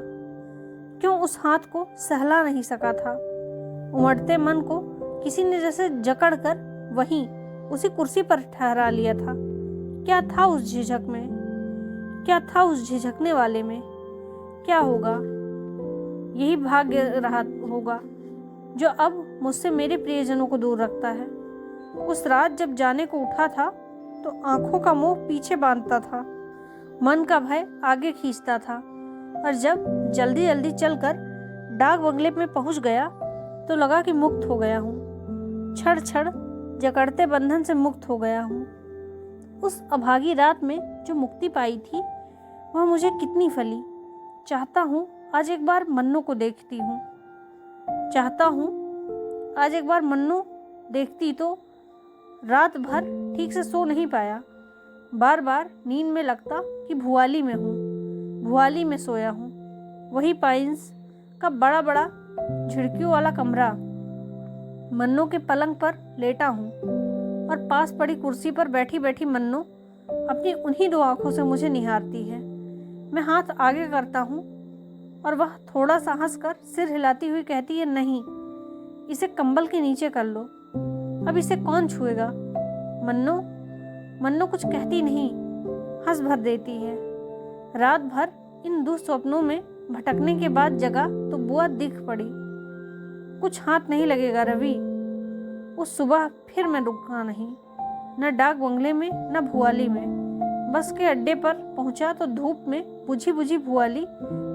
क्यों उस हाथ को सहला नहीं सका था। उमड़ते मन को किसी ने जैसे जकड़ कर वहीं उसी कुर्सी पर ठहरा लिया था। क्या था उस झिझक में? क्या था उस झिझकने वाले में? क्या होगा? यही भाग्य रहा होगा जो अब मुझसे मेरे प्रियजनों को दूर रखता है। उस रात जब जाने को उठा था तो आंखों का मोह पीछे बांधता था, मन का भय आगे खींचता था, और जब जल्दी जल्दी चलकर डाक बंगले में पहुंच गया तो लगा कि मुक्त हो गया हूँ, छड़ छड़ जकड़ते बंधन से मुक्त हो गया हूँ। उस अभागी रात में जो मुक्ति पाई थी वह मुझे कितनी फली। चाहता हूँ आज एक बार मन्नू को देखती हूँ। चाहता हूँ आज एक बार मन्नू देखती तो रात भर ठीक से सो नहीं पाया। बार बार नींद में लगता कि भुआली में हूँ, भुआली में सोया हूँ। वही पाइन्स का बड़ा बड़ा झिड़कियों वाला कमरा, मन्नू के पलंग पर लेटा हूँ और पास पड़ी कुर्सी पर बैठी बैठी मन्नू अपनी उन्हीं दो आंखों से मुझे निहारती है। मैं हाथ आगे करता हूँ और वह थोड़ा सा हंसकर सिर हिलाती हुई कहती है, नहीं, इसे कंबल के नीचे कर लो, अब इसे कौन छुएगा। मन्नू कुछ कहती नहीं, हंस भर देती है। रात भर इन दुस्वप्नों में भटकने के बाद जगा तो बुआ दिख पड़ी। कुछ हाथ नहीं लगेगा रवि। उस सुबह फिर मैं रुका नहीं, न डाक बंगले में न भुआली में। बस के अड्डे पर पहुंचा तो धूप में बुझी बुझी भुआली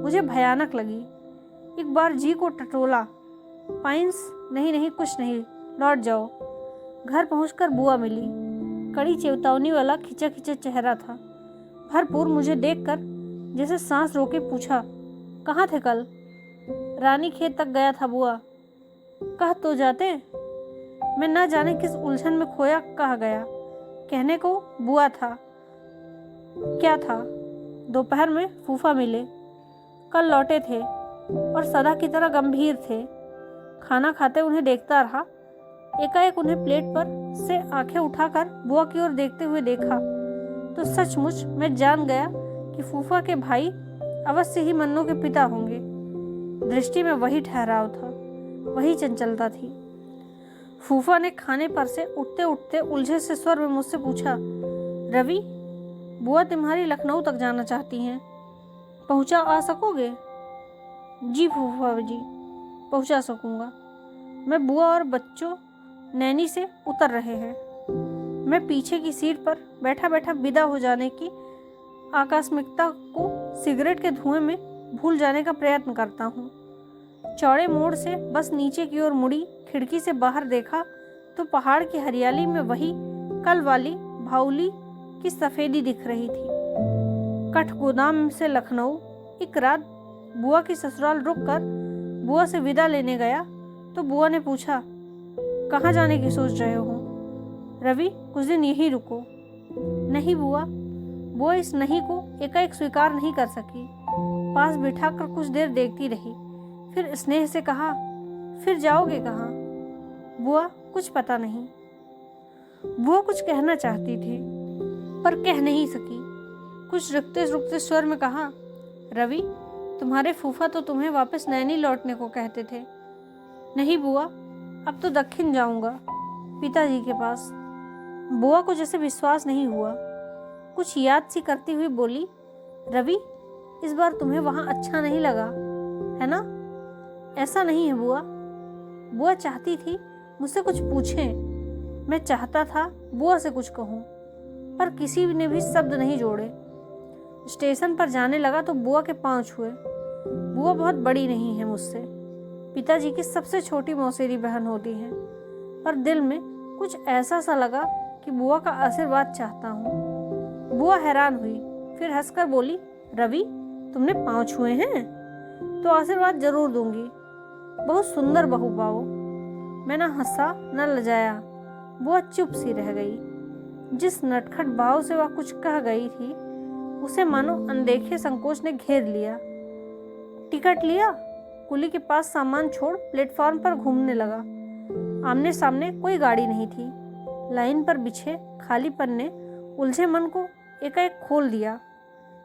मुझे भयानक लगी। एक बार जी को टटोला, पाइन्स, नहीं कुछ नहीं, लौट जाओ। घर पहुंचकर बुआ मिली। कड़ी चेतावनी वाला खिंचा खिंचा चेहरा था। भरपूर मुझे देखकर जैसे सांस रोके पूछा, कहाँ थे कल? रानी खेत तक गया था बुआ। कह तो जाते। मैं न जाने किस उलझन में खोया कहा गया। कहने को बुआ था, क्या था? दोपहर में फूफा मिले, कल लौटे थे और सदा की तरह गंभीर थे। खाना खाते उन्हें देखता रहा। एकाएक उन्हें प्लेट पर से आंखें उठाकर बुआ की ओर देखते हुए देखा तो सचमुच मैं जान गया कि फूफा के भाई अवश्य ही मन्नू के पिता होंगे। दृष्टि में वही ठहराव था, वही चंचलता थी। फूफा ने खाने पर से उठते उठते उलझे से स्वर में मुझसे पूछा, रवि, बुआ तुम्हारी लखनऊ तक जाना चाहती हैं, पहुंचा आ सकोगे? जी फूफा जी, पहुंचा सकूंगा। मैं बुआ और बच्चों नैनी से उतर रहे हैं। मैं पीछे की सीट पर बैठा बैठा विदा हो जाने की आकस्मिकता को सिगरेट के धुएं में भूल जाने का प्रयत्न करता हूँ। चौड़े मोड़ से बस नीचे की ओर मुड़ी, खिड़की से बाहर देखा तो पहाड़ की हरियाली में वही कल वाली भाउली की सफ़ेदी दिख रही थी। कठगोदाम से लखनऊ। एक रात बुआ की ससुराल रुककर बुआ से विदा लेने गया तो बुआ ने पूछा, कहाँ जाने की सोच रहे हो? रवि, कुछ दिन यहीं रुको। नहीं बुआ। बुआ इस नहीं को एकाएक स्वीकार नहीं कर सकी। पास बिठाकर कुछ देर देखती रही, फिर स्नेह से कहा, फिर जाओगे कहाँ? बुआ, कुछ पता नहीं। बुआ कुछ कहना चाहती थी पर कह नहीं सकी। कुछ रुकते रुकते स्वर में कहा, रवि, तुम्हारे फूफा तो तुम्हें वापस नैनी लौटने को कहते थे। नहीं बुआ, अब तो दक्षिण जाऊंगा, पिताजी के पास। बुआ को जैसे विश्वास नहीं हुआ। कुछ याद सी करती हुई बोली, रवि, इस बार तुम्हें वहाँ अच्छा नहीं लगा है ना? ऐसा नहीं है बुआ। बुआ चाहती थी मुझसे कुछ पूछें। मैं चाहता था बुआ से कुछ कहूँ पर किसी ने भी शब्द नहीं जोड़े। स्टेशन पर जाने लगा तो बुआ के पाँव छुए। बुआ बहुत बड़ी नहीं है मुझसे, पिताजी की सबसे छोटी मौसेरी बहन होती है, पर दिल में कुछ ऐसा सा लगा कि बुआ का आशीर्वाद चाहता हूँ। बुआ हैरान हुई, फिर हंसकर बोली, रवि, तुमने पाँव छुए हैं तो आशीर्वाद जरूर दूंगी। बहुत सुंदर बहू पाओ। मैं न हंसा न लजाया। बुआ चुप सी रह गई। जिस नटखट भाव से वह कुछ कह गई थी उसे मानो अनदेखे संकोच ने घेर लिया। टिकट लिया? कुली के पास सामान छोड़ प्लेटफॉर्म पर घूमने लगा। आमने सामने कोई गाड़ी नहीं थी। लाइन पर बिछे खालीपन ने उलझे मन को एकाएक खोल दिया।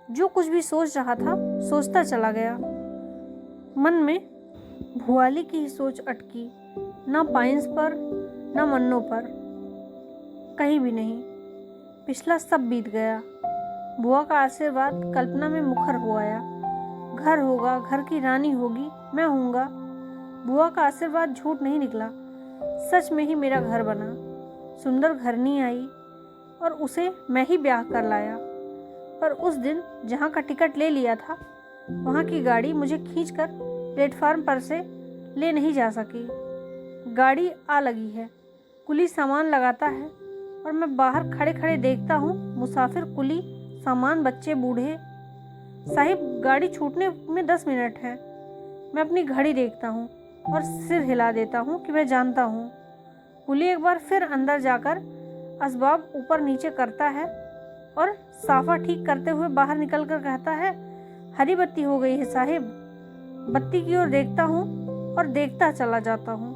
जो कुछ भी सोच रहा था सोचता चला गया। मन में भुआली की ही सोच अटकी, न पाइन्स पर न मन्नों पर। कहीं भी नहीं। पिछला सब बीत गया। बुआ का आशीर्वाद कल्पना में मुखर हो आया। घर होगा, घर की रानी होगी, मैं होऊंगा। बुआ का आशीर्वाद झूठ नहीं निकला, सच में ही मेरा घर बना। सुंदर घरनी आई और उसे मैं ही ब्याह कर लाया। पर उस दिन जहाँ का टिकट ले लिया था, वहाँ की गाड़ी मुझे खींचकर प्लेटफार्म पर से ले नहीं जा सकी। गाड़ी आ लगी है, कुली सामान लगाता है और मैं बाहर खड़े खड़े देखता हूँ मुसाफिर, कुली, सामान, बच्चे, बूढ़े। साहिब, गाड़ी छूटने में 10 मिनट है। मैं अपनी घड़ी देखता हूँ और सिर हिला देता हूँ कि मैं जानता हूँ। कुली एक बार फिर अंदर जाकर असबाब ऊपर नीचे करता है और साफा ठीक करते हुए बाहर निकलकर कहता है, हरी बत्ती हो गई है साहिब। बत्ती की ओर देखता हूँ और देखता चला जाता हूँ।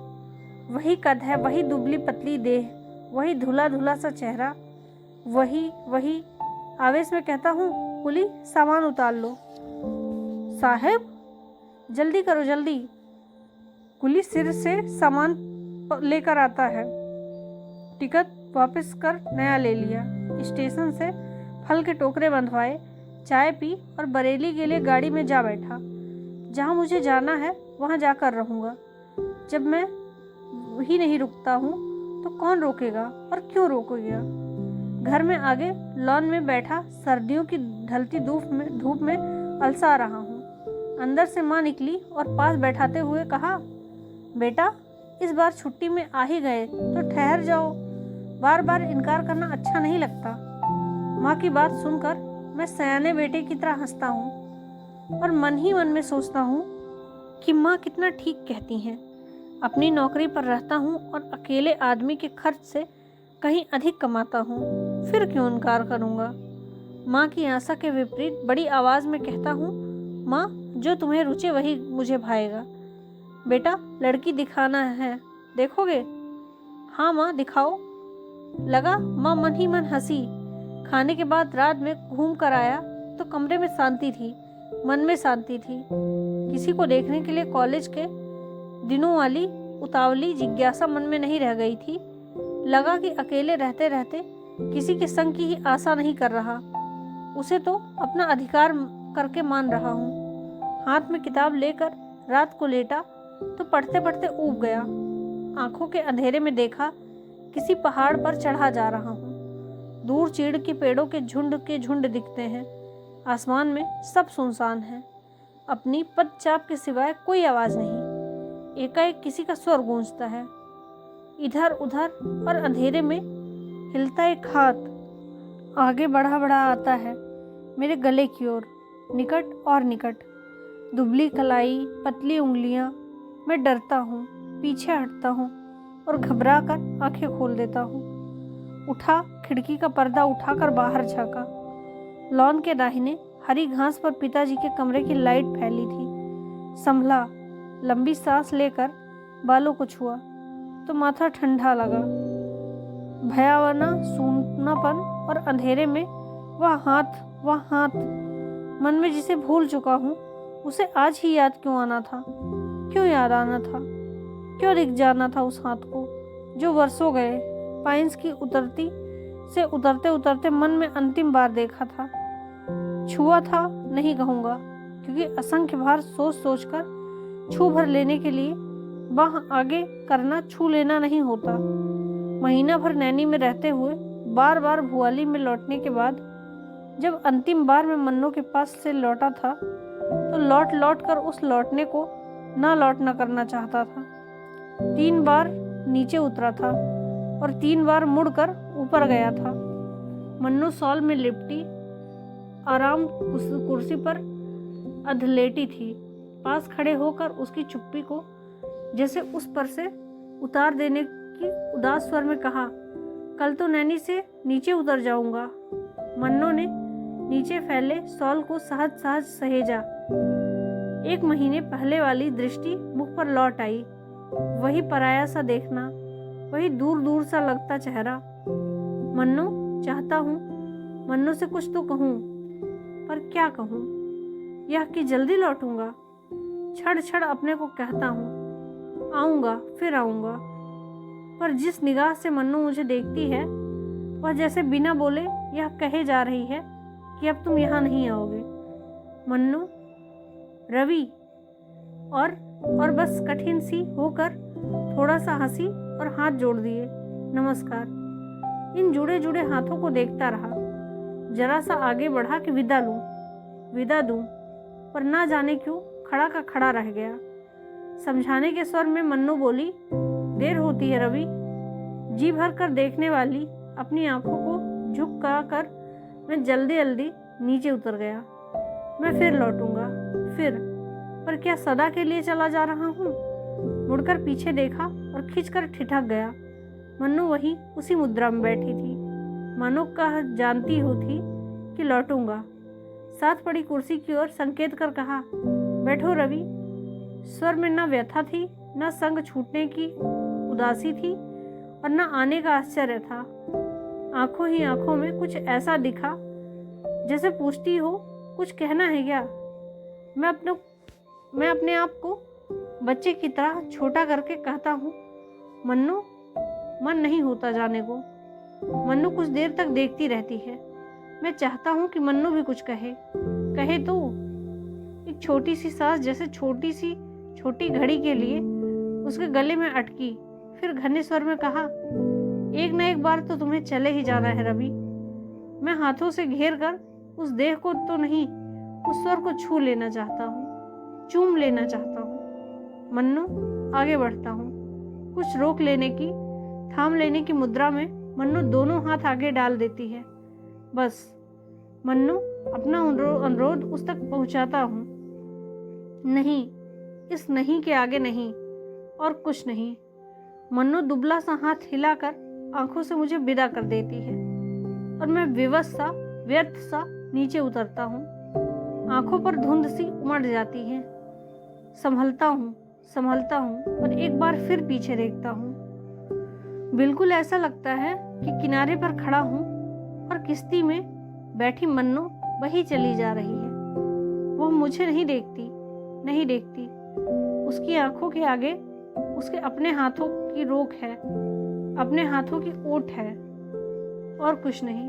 वही कद है, वही दुबली पतली देह, वही धुला धुला सा चेहरा, वही। आवेश में कहता हूँ, कुली, सामान उतार लो। साहिब, जल्दी करो, जल्दी। कुली सिर से सामान लेकर आता है। टिकट वापस कर नया ले लिया। स्टेशन से फल के टोकरे बंधवाए, चाय पी और बरेली के लिए गाड़ी में जा बैठा। जहाँ मुझे जाना है वहाँ जाकर रहूँगा। जब मैं ही नहीं रुकता हूँ तो कौन रोकेगा और क्यों रोकेगा। घर में आगे लॉन में बैठा सर्दियों की ढलती धूप में अलसा रहा हूँ। अंदर से माँ निकली और पास बैठाते हुए कहा, बेटा, इस बार छुट्टी में आ ही गए तो ठहर जाओ। बार बार इनकार करना अच्छा नहीं लगता। माँ की बात सुनकर मैं सयाने बेटे की तरह हंसता हूँ और मन ही मन में सोचता हूँ कि माँ कितना ठीक कहती हैं। अपनी नौकरी पर रहता हूँ और अकेले आदमी के खर्च से कहीं अधिक कमाता हूँ, फिर क्यों इनकार करूँगा। माँ की आशा के विपरीत बड़ी आवाज़ में कहता हूँ, माँ, जो तुम्हें रुचे वही मुझे भाएगा। बेटा, लड़की दिखाना है, देखोगे? हाँ माँ, दिखाओ। लगा। माँ मन ही मन हंसी। खाने के बाद रात में घूम कर आया तो कमरे में शांति थी, मन में शांति थी। किसी को देखने के लिए कॉलेज के दिनों वाली उतावली जिज्ञासा मन में नहीं रह गई थी। लगा कि अकेले रहते रहते किसी के संग की ही आशा नहीं कर रहा, उसे तो अपना अधिकार करके मान रहा हूँ। हाथ में किताब लेकर रात को लेटा तो पढ़ते पढ़ते ऊब गया। आंखों के अंधेरे में देखा किसी पहाड़ पर चढ़ा जा रहा हूँ। दूर चीड़ के पेड़ों के झुंड दिखते हैं। आसमान में सब सुनसान है। अपनी पदचाप के सिवाय कोई आवाज़ नहीं। एकाएक किसी का स्वर गूंजता है। इधर उधर और अंधेरे में हिलता एक हाथ आगे बढ़ा आता है मेरे गले की ओर, निकट और निकट। दुबली कलाई, पतली उंगलियां। मैं डरता हूँ, पीछे हटता हूँ और घबरा कर आंखें खोल देता हूँ। उठा, खिड़की का पर्दा उठाकर बाहर झाँका। लॉन के दाहिने हरी घास पर पिताजी के कमरे की लाइट फैली थी। संभला, लंबी सांस लेकर बालों को छुआ तो माथा ठंडा लगा। भयावना सूनापन और अंधेरे में वह हाथ मन में जिसे भूल चुका हूँ, उसे आज ही याद क्यों आना था? क्यों याद आना था? क्यों दिख जाना था उस हाथ को जो वर्षों गए पाइन्स की से उतरते मन में अंतिम बार देखा था। छुआ था नहीं कहूँगा, क्योंकि असंख्य बार सोच कर छू भर लेने के लिए बाह आगे करना छू लेना नहीं होता। महीना भर नैनी में रहते हुए बार बार भुआली में लौटने के बाद जब अंतिम बार मैं मन्नू के पास से लौटा था तो लौट कर उस लौटने को ना लौटना करना चाहता था। 3 बार नीचे उतरा था और 3 बार मुड़कर ऊपर गया था। मन्नू सॉल में लिपटी आराम कुर्सी पर अधलेटी थी। पास खड़े होकर उसकी चुप्पी को जैसे उस पर से उतार देने की उदास स्वर में कहा, कल तो नैनी से नीचे उतर जाऊंगा। मन्नू ने नीचे फैले सॉल को सहज सहेजा। 1 महीने पहले वाली दृष्टि मुख पर लौट आई। वही पराया सा देखना, वही दूर सा लगता चेहरा। मन्नू, चाहता हूँ मन्नू से कुछ तो कहूँ, पर क्या कहूँ? यह कि जल्दी लौटूंगा। छड़ अपने को कहता हूँ, आऊँगा, फिर आऊँगा। पर जिस निगाह से मन्नू मुझे देखती है वह जैसे बिना बोले यह कहे जा रही है कि अब तुम यहाँ नहीं आओगे। मन्नू, रवि और बस कठिन सी होकर थोड़ा सा हंसी और हाथ जोड़ दिए। नमस्कार। इन जुड़े जुड़े हाथों को देखता रहा। जरा सा आगे बढ़ा कि विदा दूं, पर ना जाने क्यों खड़ा का खड़ा रह गया। समझाने के स्वर में मन्नू बोली, देर होती है रवि। जी भर कर देखने वाली अपनी आंखों को झुका कर मैं जल्दी जल्दी नीचे उतर गया। मैं फिर लौटूंगा, पर क्या सदा के लिए चला जा रहा हूँ? मुड़कर पीछे देखा और खींचकर ठिठक गया। मन्नू वही उसी मुद्रा में बैठी थी, मानो कह जानती हो थी कि लौटूंगा। साथ पड़ी कुर्सी की ओर संकेत कर कहा, बैठो रवि। स्वर में न व्यथा थी, न संग छूटने की उदासी थी और न आने का आश्चर्य था। आंखों ही आंखों में कुछ ऐसा दिखा जैसे पूछती हो, कुछ कहना है क्या? मैं अपने आप को बच्चे की तरह छोटा करके कहता हूँ, मन्नू। मन नहीं होता जाने को। मन्नू कुछ देर तक देखती रहती है। मैं चाहता हूँ कि मन्नू भी कुछ कहे तो। एक छोटी सी सांस जैसे छोटी घड़ी के लिए उसके गले में अटकी। फिर घने स्वर में कहा, एक न एक बार तो तुम्हें चले ही जाना है रवि। मैं हाथों से घेर कर उस देह को तो नहीं, उस स्वर को छू लेना चाहता हूँ, चूम लेना चाहता हूँ। मन्नू, आगे बढ़ता हूँ। कुछ रोक लेने की, थाम लेने की मुद्रा में मन्नू दोनों हाथ आगे डाल देती है। बस मन्नू, अपना अनुरोध उस तक पहुँचाता हूँ। नहीं, इस नहीं के आगे नहीं, और कुछ नहीं। मन्नू दुबला सा हाथ हिलाकर आंखों से मुझे विदा कर देती है और मैं विवश सा, व्यर्थ सा नीचे उतरता हूँ। आंखों पर धुंध सी उमड़ जाती है। संभलता हूँ और एक बार फिर पीछे देखता हूँ। बिल्कुल ऐसा लगता है कि किनारे पर खड़ा हूँ और किश्ती में बैठी मन्नू वही चली जा रही है। वो मुझे नहीं देखती। उसकी आंखों के आगे उसके अपने हाथों की रोक है, अपने हाथों की ओट है, और कुछ नहीं।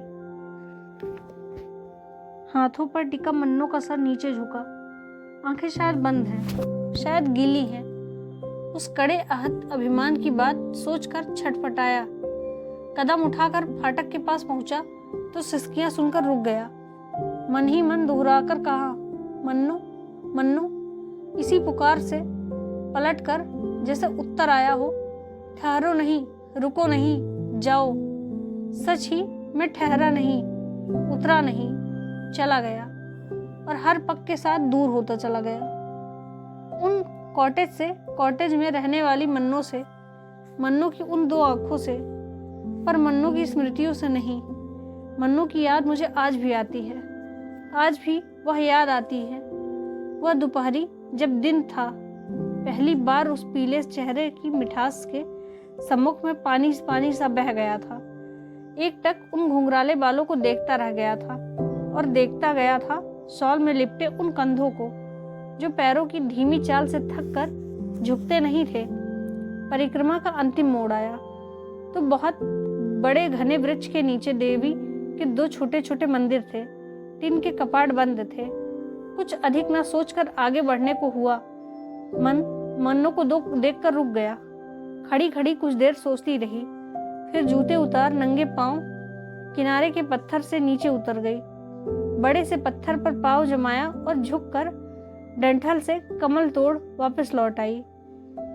हाथों पर टिका मन्नू का सर नीचे झुका। आंखें शायद बंद हैं, शायद गीली हैं। उस कड़े आहत अभिमान की बात सोचकर छटपटाया। कदम उठाकर फाटक के पास पहुंचा तो सिसकियां सुनकर रुक गया। मन ही मन दोहराकर कहा, मन्नू, मन्नू। इसी पुकार से पलटकर जैसे उत्तर आया हो, ठहरो नहीं, रुको नहीं, जाओ। सच ही मैं ठहरा नहीं, उतरा नहीं, चला गया और हर पग के साथ दूर होता चला गया। उन कॉटेज में रहने वाली मन्नू से, मन्नू की उन दो आंखों से, पर मन्नू की स्मृतियों से नहीं। मन्नू की याद मुझे आज भी आती है। आज भी वह याद आती है। वह दोपहरी जब दिन था, पहली बार उस पीले चेहरे की मिठास के सम्मुख में पानी सा बह गया था। एक टक उन घुंघराले बालों को देखता रह गया था और देखता गया था शॉल में लिपटे उन कंधों को, जो पैरों की धीमी चाल से थक कर झुकते नहीं थे। परिक्रमा का अंतिम मोड़ आया तो बहुत बड़े घने वृक्ष के नीचे देवी के दो छोटे छोटे मंदिर थे। टिन के कपाट बंद थे। कुछ अधिक न सोचकर आगे बढ़ने को हुआ। मन्नू को देखकर रुक गया। खड़ी खड़ी कुछ देर सोचती रही, फिर जूते उतार नंगे पांव किनारे के पत्थर से नीचे उतर गई। बड़े से पत्थर पर पांव जमाया और झुककर डंठल से कमल तोड़ वापस लौट आई।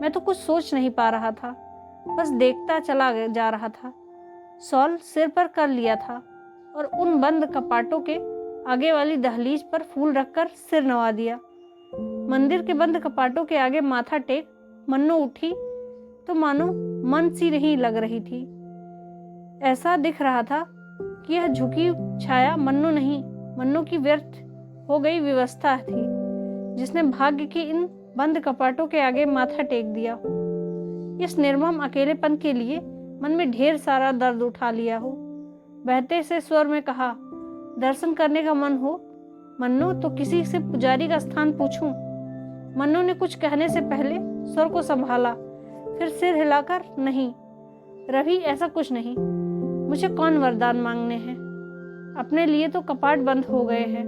मैं तो कुछ सोच नहीं पा रहा था, बस देखता चला जा रहा था। शॉल सिर पर कर लिया था और उन बंद कपाटों के आगे वाली दहलीज पर फूल रखकर सिर नवा दिया। मंदिर के बंद कपाटों के आगे माथा टेक मन्नू उठी तो मानो मन सी नहीं लग रही थी। ऐसा दिख रहा था कि यह झुकी छाया मन्नू नहीं, मन्नू की व्यर्थ हो गई व्यवस्था थी, जिसने भाग्य के इन बंद कपाटों के आगे माथा टेक दिया। इस निर्मम अकेलेपन के लिए मन में ढेर सारा दर्द उठा लिया हो। बहते से स्वर में कहा, दर्शन करने का मन हो मन्नू तो किसी से पुजारी का स्थान पूछूं। मन्नू ने कुछ कहने से पहले स्वर को संभाला, फिर सिर हिलाकर, नहीं रवि, ऐसा कुछ नहीं। मुझे कौन वरदान मांगने हैं। अपने लिए तो कपाट बंद हो गए हैं।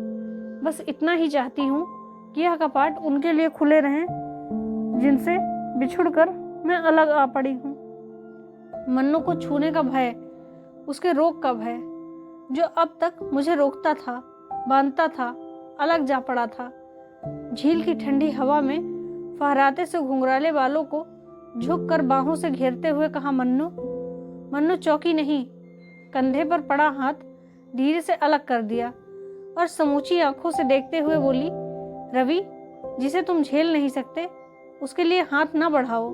बस इतना ही चाहती हूँ कि यह कपाट उनके लिए खुले रहें जिनसे बिछुड़कर मैं अलग आ पड़ी हूँ। मन्नू को छूने का भय, उसके रोग का भय, जो अब तक मुझे रोकता था, बांधता था, अलग जा पड़ा था। झील की ठंडी हवा में फहराते से घुंघराले बालों को झुक कर बाहों से घेरते हुए कहा, मन्नू। मन्नू चौकी नहीं, कंधे पर पड़ा हाथ धीरे से अलग कर दिया और समूची आंखों से देखते हुए बोली, रवि, जिसे तुम झेल नहीं सकते उसके लिए हाथ ना बढ़ाओ।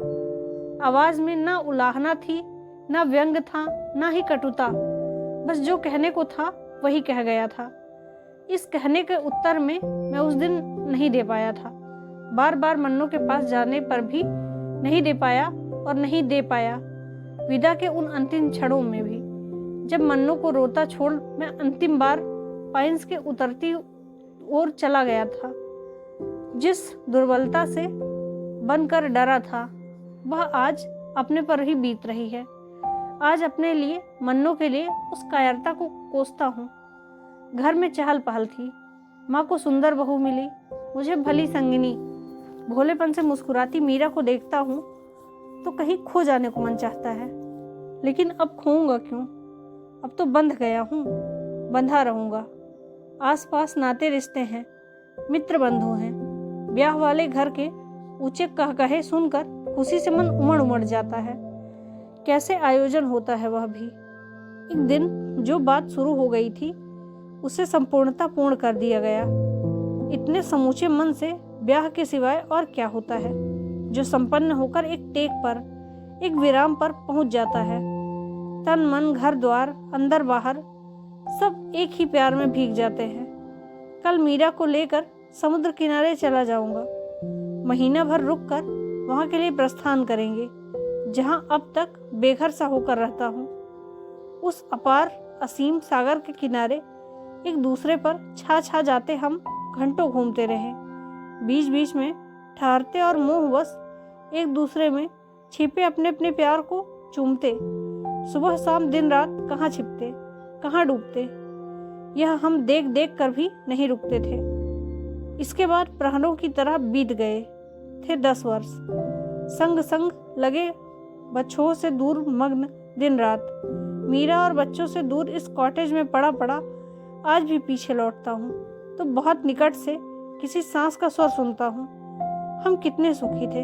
आवाज में ना उलाहना थी, ना व्यंग था, ना ही कटुता। बस जो कहने को था वही कह गया था। इस कहने के उत्तर में मैं उस दिन नहीं दे पाया था। बार बार मन्नू के पास जाने पर भी नहीं दे पाया और नहीं दे पाया। विदा के उन अंतिम क्षणों में भी, जब मन्नू को रोता छोड़ मैं अंतिम बार पाइन्स के उतरती ओर चला गया था, जिस दुर्बलता से बनकर डरा था वह आज अपने पर ही बीत रही है। आज अपने लिए, मन्नू के लिए उस कायरता को कोसता हूँ। घर में चहल पहल थी। माँ को सुंदर बहू मिली, मुझे भली संगिनी। भोलेपन से मुस्कुराती मीरा को देखता हूँ तो कहीं खो जाने को मन चाहता है। लेकिन अब खोऊंगा क्यों? अब तो बंध गया हूँ, बंधा रहूंगा। आसपास नाते रिश्ते हैं, मित्र बंधु हैं। ब्याह वाले घर के ऊंचे कहकहे सुनकर खुशी से मन उमड़ उमड़ जाता है। कैसे आयोजन होता है वह भी। एक दिन जो बात शुरू हो गई थी उसे संपूर्णता पूर्ण कर दिया गया। इतने समूचे मन से ब्याह के सिवाय और क्या होता है, जो संपन्न होकर एक टेक पर, एक विराम पर पहुंच जाता है। तन मन, घर द्वार, अंदर बाहर सब एक ही प्यार में भीग जाते हैं। कल मीरा को लेकर समुद्र किनारे चला जाऊंगा। महीना भर रुककर वहां के लिए प्रस्थान करेंगे, जहां अब तक बेघर सा होकर रहता हूँ। उस अपार असीम सागर के किनारे एक दूसरे पर छा जाते हम घंटों घूमते रहे। बीच बीच में ठहरते और मोहवश एक दूसरे में छिपे अपने अपने प्यार को चूमते। सुबह शाम दिन रात कहाँ छिपते, कहाँ डूबते, यह हम देख देख कर भी नहीं रुकते थे। इसके बाद प्रहरों की तरह बीत गए थे 10 वर्ष। संग संग लगे बच्चों से दूर मग्न दिन रात। मीरा और बच्चों से दूर इस कॉटेज में पड़ा पड़ा आज भी पीछे लौटता हूँ तो बहुत निकट से किसी सांस का स्वर सुनता हूँ। हम कितने सुखी थे,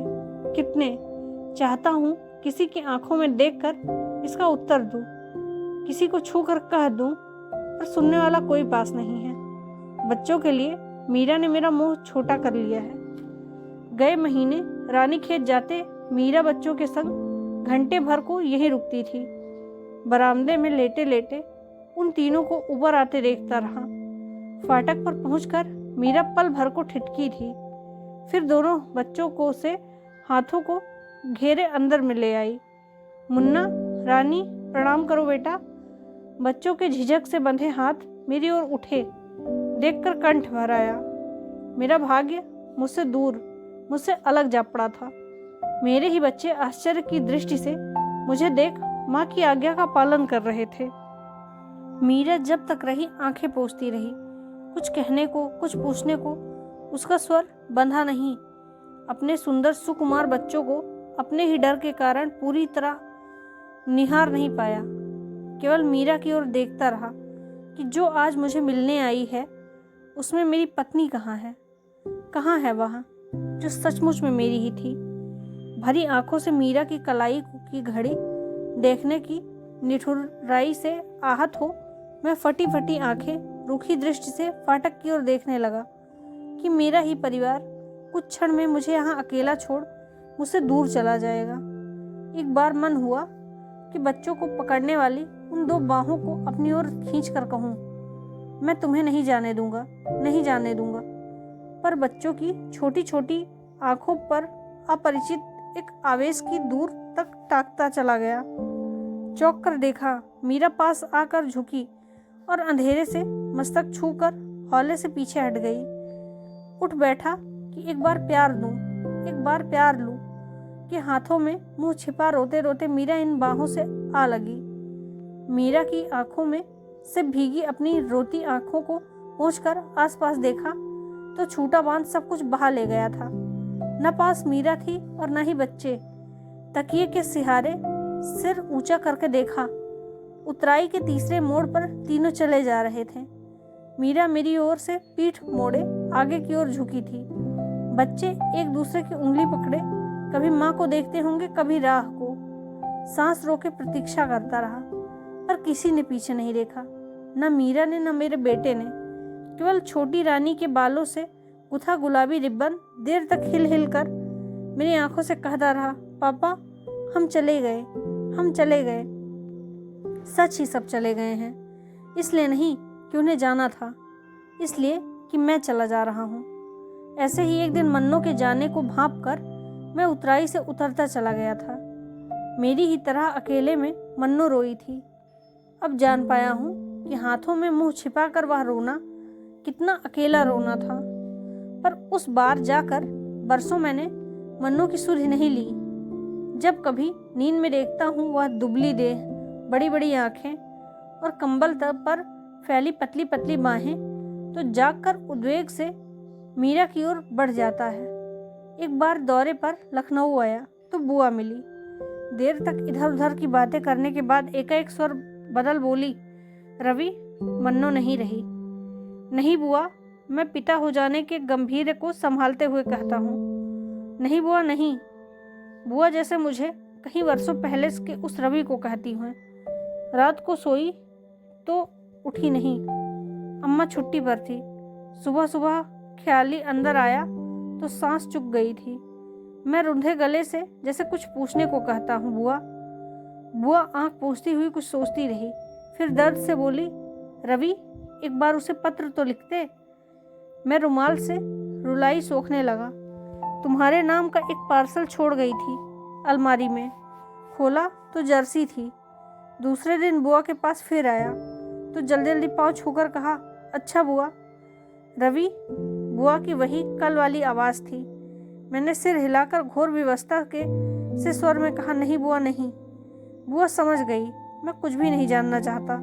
कितने। चाहता हूँ किसी की आंखों में देखकर इसका उत्तर दूँ, किसी को छू कर कह दूँ, पर सुनने वाला कोई पास नहीं है। बच्चों के लिए मीरा ने मेरा मुंह छोटा कर लिया है। गए महीने रानी खेत जाते मीरा बच्चों के संग घंटे भर को यहीं रुकती थी। बरामदे में लेटे लेटे उन तीनों को ऊपर आते देखता रहा। फाटक पर पहुंचकर मीरा पल भर को ठिठकी थी, फिर दोनों बच्चों को से हाथों को घेरे अंदर में ले आई। मुन्ना, रानी, प्रणाम करो बेटा। बच्चों के झिझक से बंधे हाथ मेरी ओर उठे, देखकर कंठ भर आया। मेरा भाग्य मुझसे दूर, मुझसे अलग जा पड़ा था। मेरे ही बच्चे आश्चर्य की दृष्टि से मुझे देख माँ की आज्ञा का पालन कर रहे थे। मीरा जब तक रही आंखें पोंछती रही, कुछ कहने को, कुछ पूछने को उसका स्वर बंधा नहीं। अपने सुंदर सुकुमार बच्चों को अपने ही डर के कारण पूरी तरह निहार नहीं पाया। केवल मीरा की ओर देखता रहा कि जो आज मुझे मिलने आई है उसमें मेरी पत्नी कहाँ है, कहाँ है वह जो सचमुच में मेरी ही थी। भरी आंखों से मीरा की कलाई की घड़ी देखने की निठुराई से आहत हो मैं फटी फटी आंखें रूखी दृष्टि से फाटक की ओर देखने लगा कि मेरा ही परिवार कुछ क्षण में मुझे यहाँ अकेला छोड़ मुझसे दूर चला जाएगा। एक बार मन हुआ कि बच्चों को पकड़ने वाली उन 2 बाहों को अपनी ओर खींच कर कहूँ, मैं तुम्हें नहीं जाने दूंगा, नहीं जाने दूंगा। पर बच्चों की छोटी छोटी आंखों पर अपरिचित एक आवेश की दूर तक ताकता चला गया। चौंक कर देखा, मीरा पास आकर झुकी और अंधेरे से मस्तक छूकर हौले से पीछे हट गई। उठ बैठा कि एक बार प्यार दूं, एक बार प्यार लूं, कि हाथों में मुंह छिपा रोते रोते मीरा इन बाहों से आ लगी। मीरा की आंखों में से भीगी अपनी रोती आंखों को पोंछकर आसपास देखा तो छूटा बांध सब कुछ बहा ले गया था। न पास मीरा थी और न ही बच्चे। तकिए के सहारे सिर ऊंचा करके देखा। उतराई के तीसरे मोड़ पर तीनों चले जा रहे थे। मीरा मेरी ओर से पीठ मोड़े आगे की ओर झुकी थी। बच्चे एक दूसरे की उंगली पकड़े कभी माँ को देखते होंगे, कभी राह को। सांस रोके प्रतीक्षा करता रहा, पर किसी ने पीछे नहीं देखा, न मीरा ने न मेरे बेटे ने। केवल छोटी रानी के बालों से गुथा गुलाबी रिब्बन देर तक हिल हिल कर मेरी आंखों से कहता रहा, पापा हम चले गए, हम चले गए। सच ही सब चले गए हैं। इसलिए नहीं कि उन्हें जाना था, इसलिए कि मैं चला जा रहा हूँ। ऐसे ही एक दिन मन्नों के जाने को भांप कर मैं उतराई से उतरता चला गया था। मेरी ही तरह अकेले में मन्नो रोई थी। अब जान पाया हूँ कि हाथों में मुंह छिपा कर वह रोना कितना अकेला रोना था। पर उस बार जाकर बरसों मैंने मन्नो की सुध नहीं ली। जब कभी नींद में देखता हूँ वह दुबली देह, बड़ी बड़ी आंखें और कंबल तब पर फैली पतली पतली बाहें, तो जागकर उद्वेग से मीरा की ओर बढ़ जाता है। एक बार दौरे पर लखनऊ आया तो बुआ मिली। देर तक इधर उधर की बातें करने के बाद एकाएक स्वर बदल बोली, रवि मन्नो नहीं रही। नहीं बुआ, मैं पिता हो जाने के गंभीर को संभालते हुए कहता हूँ। नहीं बुआ नहीं। बुआ जैसे मुझे कहीं वर्षों पहले के उस रवि को कहती हैं। रात को सोई तो उठी नहीं। अम्मा छुट्टी पर थी। सुबह सुबह ख्याली अंदर आया तो सांस चुक गई थी। मैं रुंधे गले से जैसे कुछ पूछने को कहता हूँ, बुआ। बुआ आंख पोंछती हुई कुछ सोचती रही, फिर दर्द से बोली, रवि एक बार उसे पत्र तो लिखते। मैं रुमाल से रुलाई सोखने लगा। तुम्हारे नाम का एक पार्सल छोड़ गई थी अलमारी में। खोला तो जर्सी थी। दूसरे दिन बुआ के पास फिर आया तो जल्दी जल्दी पाँव छूकर कहा, अच्छा बुआ। रवि, बुआ की वही कल वाली आवाज़ थी। मैंने सिर हिलाकर घोर विवशता के से स्वर में कहा, नहीं बुआ नहीं। बुआ समझ गई मैं कुछ भी नहीं जानना चाहता,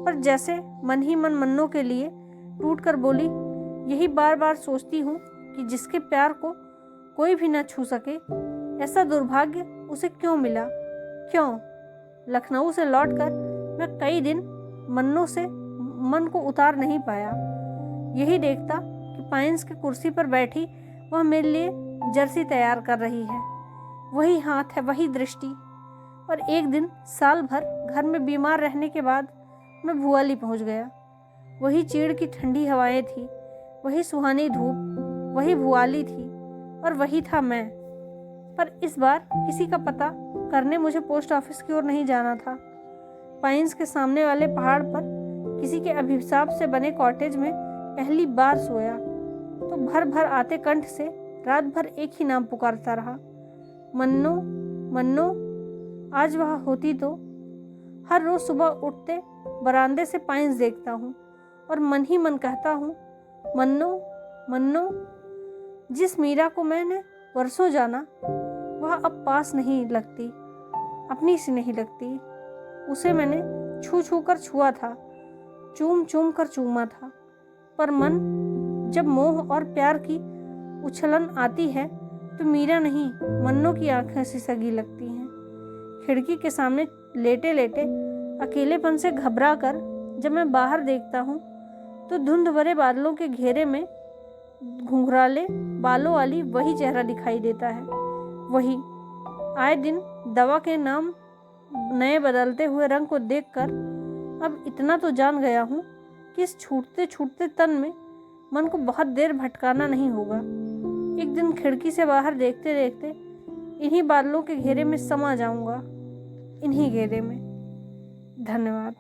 पर जैसे मन ही मन मन्नों के लिए टूट कर बोली, यही बार बार सोचती हूँ कि जिसके प्यार को कोई भी न छू सके, ऐसा दुर्भाग्य उसे क्यों मिला, क्यों। लखनऊ से लौटकर मैं कई दिन मन्नों से मन को उतार नहीं पाया। यही देखता कि पाइंस की कुर्सी पर बैठी वह मेरे लिए जर्सी तैयार कर रही है। वही हाथ है, वही दृष्टि। और एक दिन साल भर घर में बीमार रहने के बाद मैं भुआली पहुंच गया। वही चीड़ की ठंडी हवाएं थी, वही सुहानी धूप, वही भुआली थी और वही था मैं। पर इस बार किसी का पता करने मुझे पोस्ट ऑफिस की ओर नहीं जाना था। पाइंस के सामने वाले पहाड़ पर किसी के अभिशाप से बने कॉटेज में पहली बार सोया तो भर भर आते कंठ से रात भर एक ही नाम पुकारता रहा, मन्नो मन्नो। आज वह होती तो। हर रोज सुबह उठते बरामदे से पाइंस देखता हूँ और मन ही मन कहता हूँ, मन्नो मन्नो। जिस मीरा को मैंने वर्षों जाना वह अब पास नहीं लगती, अपनी सी नहीं लगती। उसे मैंने छू छू कर छुआ था, चूम चूम कर चूमा था, पर मन जब मोह और प्यार की उछलन आती है तो मीरा नहीं, मन्नों की आंखें सी सगी लगती हैं। खिड़की के सामने लेटे लेटे अकेलेपन से घबरा कर जब मैं बाहर देखता हूँ तो धुंध भरे बादलों के घेरे में घुंघराले बालों वाली वही चेहरा दिखाई देता है। वही आए दिन दवा के नाम नए बदलते हुए रंग को देखकर अब इतना तो जान गया हूँ कि इस छूटते छूटते तन में मन को बहुत देर भटकाना नहीं होगा। एक दिन खिड़की से बाहर देखते देखते इन्हीं बादलों के घेरे में समा जाऊंगा, इन्हीं घेरे में। धन्यवाद।